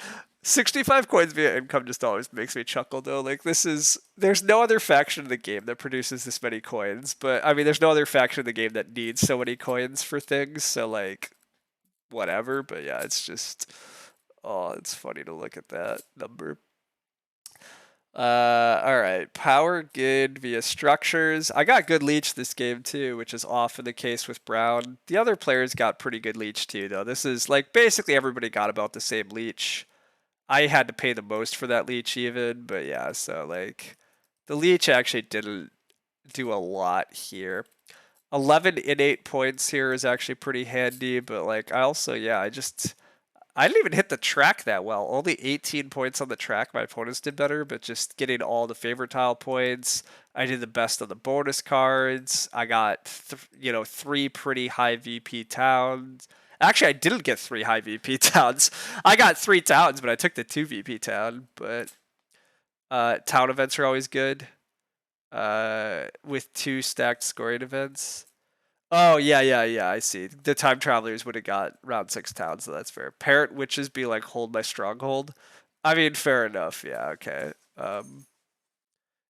A: 65 coins via income just always makes me chuckle though. Like there's no other faction in the game that produces this many coins, but I mean there's no other faction in the game that needs so many coins for things, so like whatever, but yeah, it's just oh, it's funny to look at that number. All right. Power good via structures. I got good leech this game too, which is often the case with Brown. The other players got pretty good leech too, though. This is like basically everybody got about the same leech. I had to pay the most for that leech even, but yeah, so like the leech actually didn't do a lot here. 11 innate points here is actually pretty handy, but like I also, yeah, I didn't even hit the track that well. Only 18 points on the track. My opponents did better, but just getting all the favorite tile points. I did the best on the bonus cards. I got, 3 pretty high VP towns. Actually, I didn't get 3 high VP towns. I got 3 towns, but I took the 2 VP town. But town events are always good. With 2 stacked scoring events. Oh yeah. I see. The time travelers would have got round 6 towns, so that's fair. Parrot witches be like hold my stronghold. I mean, fair enough. Yeah, okay.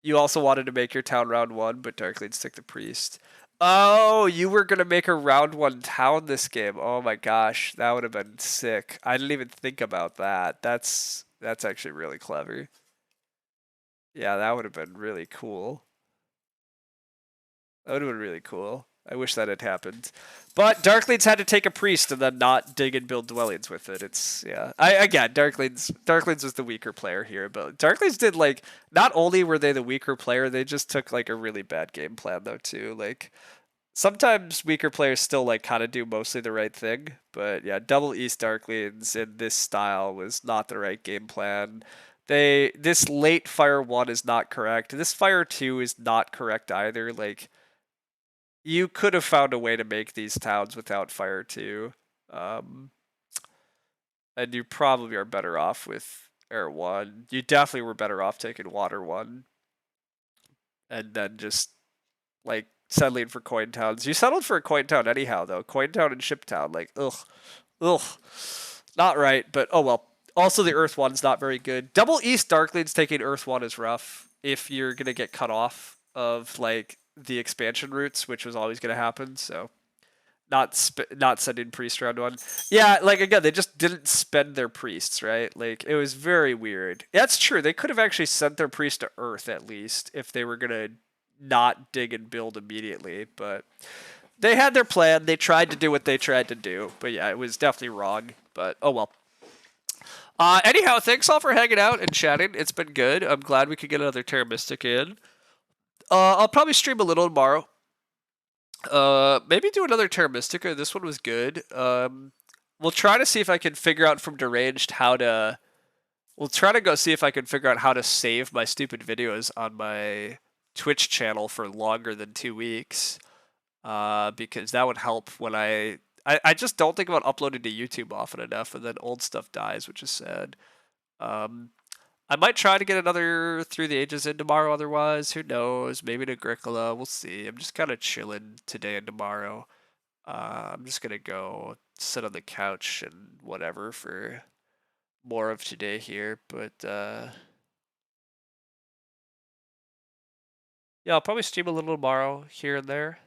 A: You also wanted to make your town round 1, but Darkleeds took the priest. Oh, you were gonna make a round 1 town this game. Oh my gosh, that would have been sick. I didn't even think about that. That's actually really clever. Yeah, that would have been really cool. That would have been really cool. I wish that had happened. But Darkleeds had to take a priest and then not dig and build dwellings with it. It's yeah. Darkleeds was the weaker player here, but Darkleeds did like not only were they the weaker player, they just took like a really bad game plan though too. Like sometimes weaker players still like kind of do mostly the right thing, but yeah, double East Darkleeds in this style was not the right game plan. This late fire 1 is not correct. This fire 2 is not correct either. Like you could have found a way to make these towns without fire too. Um, and you probably are better off with air 1. You definitely were better off taking water 1. And then just like settling for coin towns. You settled for a coin town anyhow though. Coin town and ship town, like ugh. Not right, but oh well. Also the Earth 1's not very good. Double East Darkleeds taking Earth 1 is rough if you're gonna get cut off of like the expansion routes, which was always gonna happen, so not sending priest round 1. Yeah, like again, they just didn't spend their priests, right? Like it was very weird. That's true. They could have actually sent their priest to Earth at least if they were gonna not dig and build immediately, but they had their plan. They tried to do what they tried to do, but yeah, it was definitely wrong. But oh well. Anyhow, thanks all for hanging out and chatting. It's been good. I'm glad we could get another Terra Mystic in. I'll probably stream a little tomorrow. Maybe do another Terra Mystica. This one was good. We'll try to see if I can figure out from Deranged how to. We'll try to go see if I can figure out how to save my stupid videos on my Twitch channel for longer than 2 weeks. Because that would help when I just don't think about uploading to YouTube often enough, and then old stuff dies, which is sad. I might try to get another Through the Ages in tomorrow, otherwise, who knows? Maybe to Agricola, we'll see. I'm just kind of chilling today and tomorrow. I'm just gonna go sit on the couch and whatever for more of today here, but yeah, I'll probably stream a little tomorrow here and there.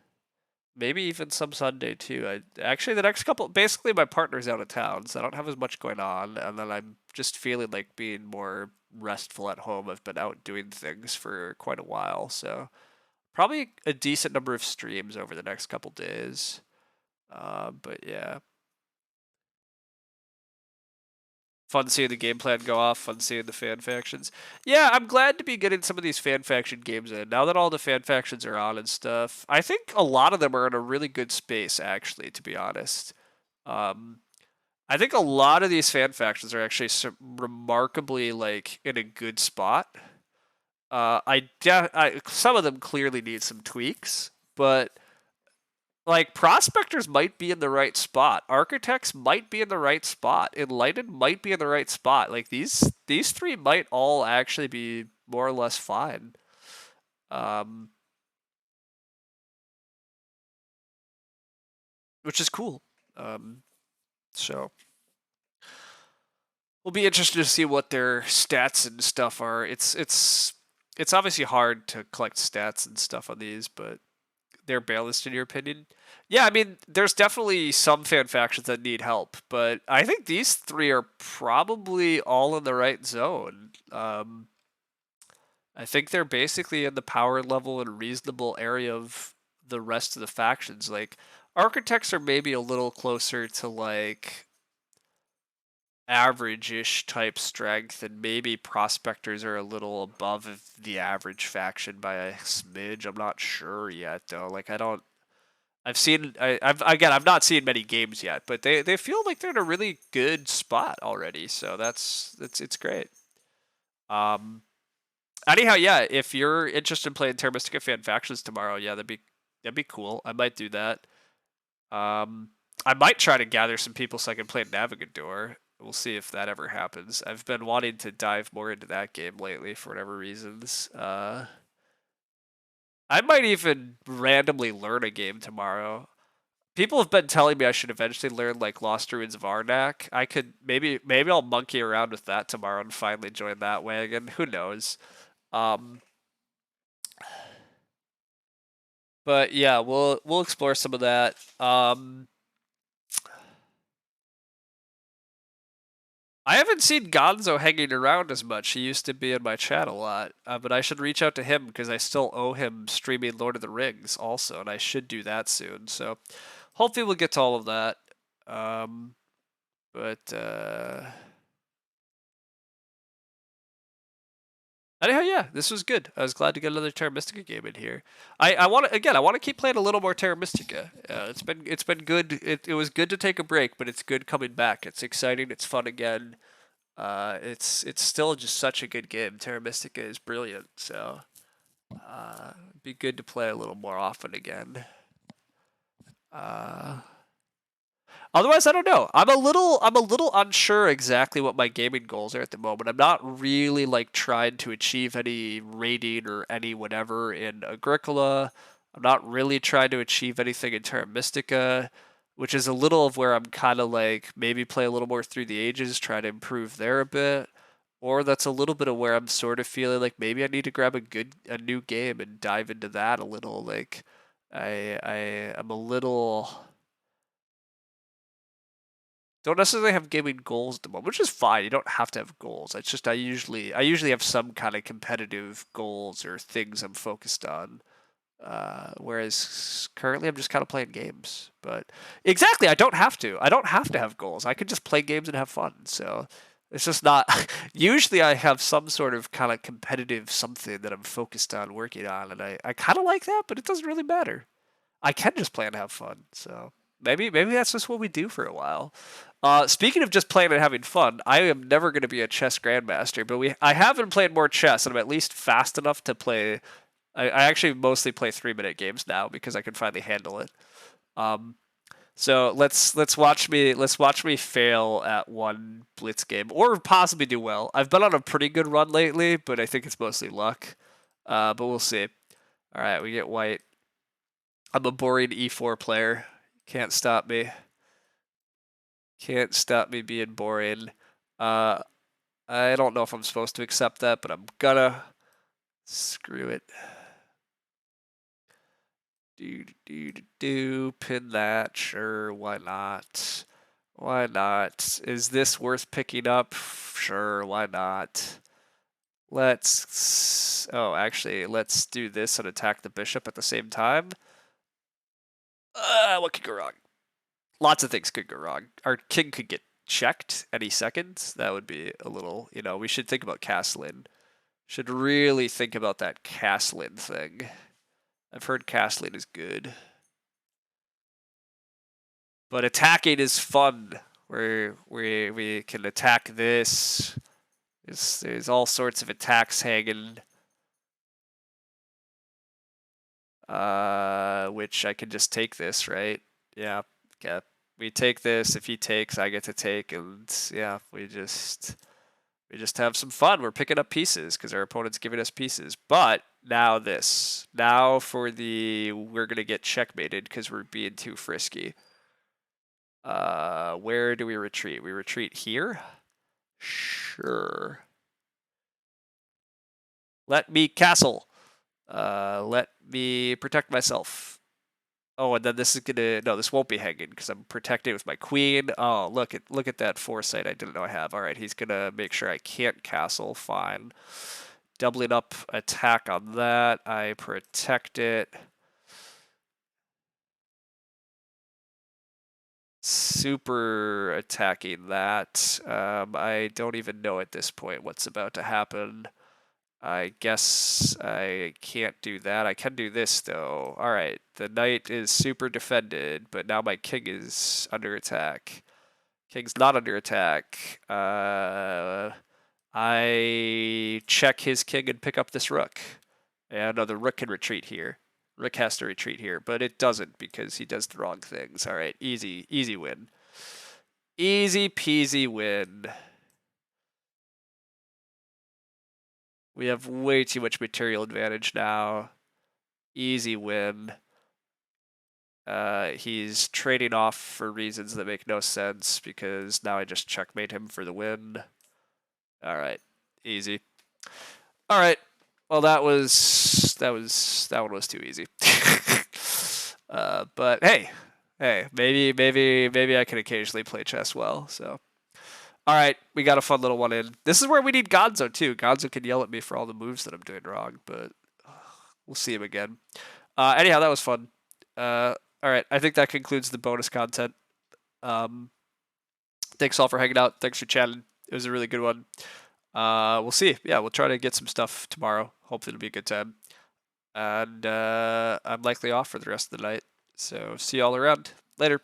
A: Maybe even some Sunday too. Actually the next couple, basically my partner's out of town, so I don't have as much going on, and then I'm just feeling like being more restful at home. I've been out doing things for quite a while, so probably a decent number of streams over the next couple days. But yeah, fun seeing the game plan go off, fun seeing the fan factions. Yeah, I'm glad to be getting some of these fan faction games in. Now that all the fan factions are on and stuff, I think a lot of them are in a really good space, actually, to be honest. Um, I think a lot of these fan factions are actually remarkably, like, in a good spot. Some of them clearly need some tweaks, but like prospectors might be in the right spot, architects might be in the right spot, enlightened might be in the right spot. Like these 3 might all actually be more or less fine. Which is cool. So We'll be interested to see what their stats and stuff are. It's obviously hard to collect stats and stuff on these, but they're balanced in your opinion. Yeah, I mean, there's definitely some fan factions that need help, but I think these three are probably all in the right zone. I think they're basically in the power level and reasonable area of the rest of the factions. Like, architects are maybe a little closer to like average-ish type strength, and maybe prospectors are a little above the average faction by a smidge. I'm not sure yet though. Like, I don't. I've not seen many games yet, but they feel like they're in a really good spot already. So it's great. Um, Anyhow, yeah, if you're interested in playing Terra Mystica fan factions tomorrow, yeah, that'd be cool. I might do that. I might try to gather some people so I can play Navigador. We'll see if that ever happens. I've been wanting to dive more into that game lately for whatever reasons. I might even randomly learn a game tomorrow. People have been telling me I should eventually learn like Lost Ruins of Arnak. I could maybe I'll monkey around with that tomorrow and finally join that wagon. Who knows? Um, but yeah, we'll explore some of that. I haven't seen Gonzo hanging around as much. He used to be in my chat a lot, but I should reach out to him because I still owe him streaming Lord of the Rings also, and I should do that soon. So hopefully we'll get to all of that. But anyhow, yeah, this was good. I was glad to get another Terra Mystica game in here. I want to again. I want to keep playing a little more Terra Mystica. It's been good. It was good to take a break, but it's good coming back. It's exciting. It's fun again. It's still just such a good game. Terra Mystica is brilliant. So it'd be good to play a little more often again. Otherwise, I don't know. I'm a little unsure exactly what my gaming goals are at the moment. I'm not really like trying to achieve any rating or any whatever in Agricola. I'm not really trying to achieve anything in Terra Mystica, which is a little of where I'm kind of like maybe play a little more through the ages, try to improve there a bit. Or that's a little bit of where I'm sort of feeling like maybe I need to grab a new game and dive into that a little. Like I'm a little don't necessarily have gaming goals at the moment, which is fine. You don't have to have goals. It's just I usually have some kind of competitive goals or things I'm focused on. Whereas currently I'm just kind of playing games. But exactly, I don't have to. I don't have to have goals. I could just play games and have fun. So it's just not. Usually I have some sort of kind of competitive something that I'm focused on working on, and I kind of like that, but it doesn't really matter. I can just play and have fun. So maybe that's just what we do for a while. Speaking of just playing and having fun, I am never going to be a chess grandmaster, but I have been playing more chess, and I'm at least fast enough to play. I actually mostly play 3-minute games now because I can finally handle it. So let's watch me fail at one blitz game or possibly do well. I've been on a pretty good run lately, but I think it's mostly luck. But we'll see. All right, we get white. I'm a boring e4 player. Can't stop me. Can't stop me being boring. I don't know if I'm supposed to accept that, but I'm gonna. Screw it. Pin that. Sure, why not? Why not? Is this worth picking up? Sure, why not? Actually, let's do this and attack the bishop at the same time. What could go wrong? Lots of things could go wrong. Our king could get checked any second. That would be a little, we should think about castling. Should really think about that castling thing. I've heard castling is good. But attacking is fun. Where we can attack this. There's all sorts of attacks hanging. Which I can just take this, right? Yeah. We take this. If he takes, I get to take, and yeah, we just have some fun. We're picking up pieces because our opponent's giving us pieces. But now this. Now for we're gonna get checkmated because we're being too frisky. Where do we retreat? We retreat here? Sure. Let me castle. Let me protect myself. Oh, and then this is gonna no, this won't be hanging because I'm protecting with my queen. Oh, look at that foresight I didn't know I have. All right, he's gonna make sure I can't castle. Fine. Doubling up attack on that. I protect it. Super attacking that. I don't even know at this point what's about to happen. I guess I can't do that. I can do this though. All right, the knight is super defended, but now my king is under attack. King's not under attack. I check his king and pick up this rook. And the rook can retreat here. Rook has to retreat here, but it doesn't because he does the wrong things. All right, easy win. Easy peasy win. We have way too much material advantage now. Easy win. He's trading off for reasons that make no sense because now I just checkmate him for the win. All right, easy. All right, well that one was too easy. But hey, maybe I can occasionally play chess well. So, all right, we got a fun little one in. This is where we need Gonzo too. Gonzo can yell at me for all the moves that I'm doing wrong, but we'll see him again. Anyhow, that was fun. All right, I think that concludes the bonus content. Thanks all for hanging out. Thanks for chatting. It was a really good one. We'll see. Yeah, we'll try to get some stuff tomorrow. Hopefully it'll be a good time. And I'm likely off for the rest of the night. So see y'all around. Later.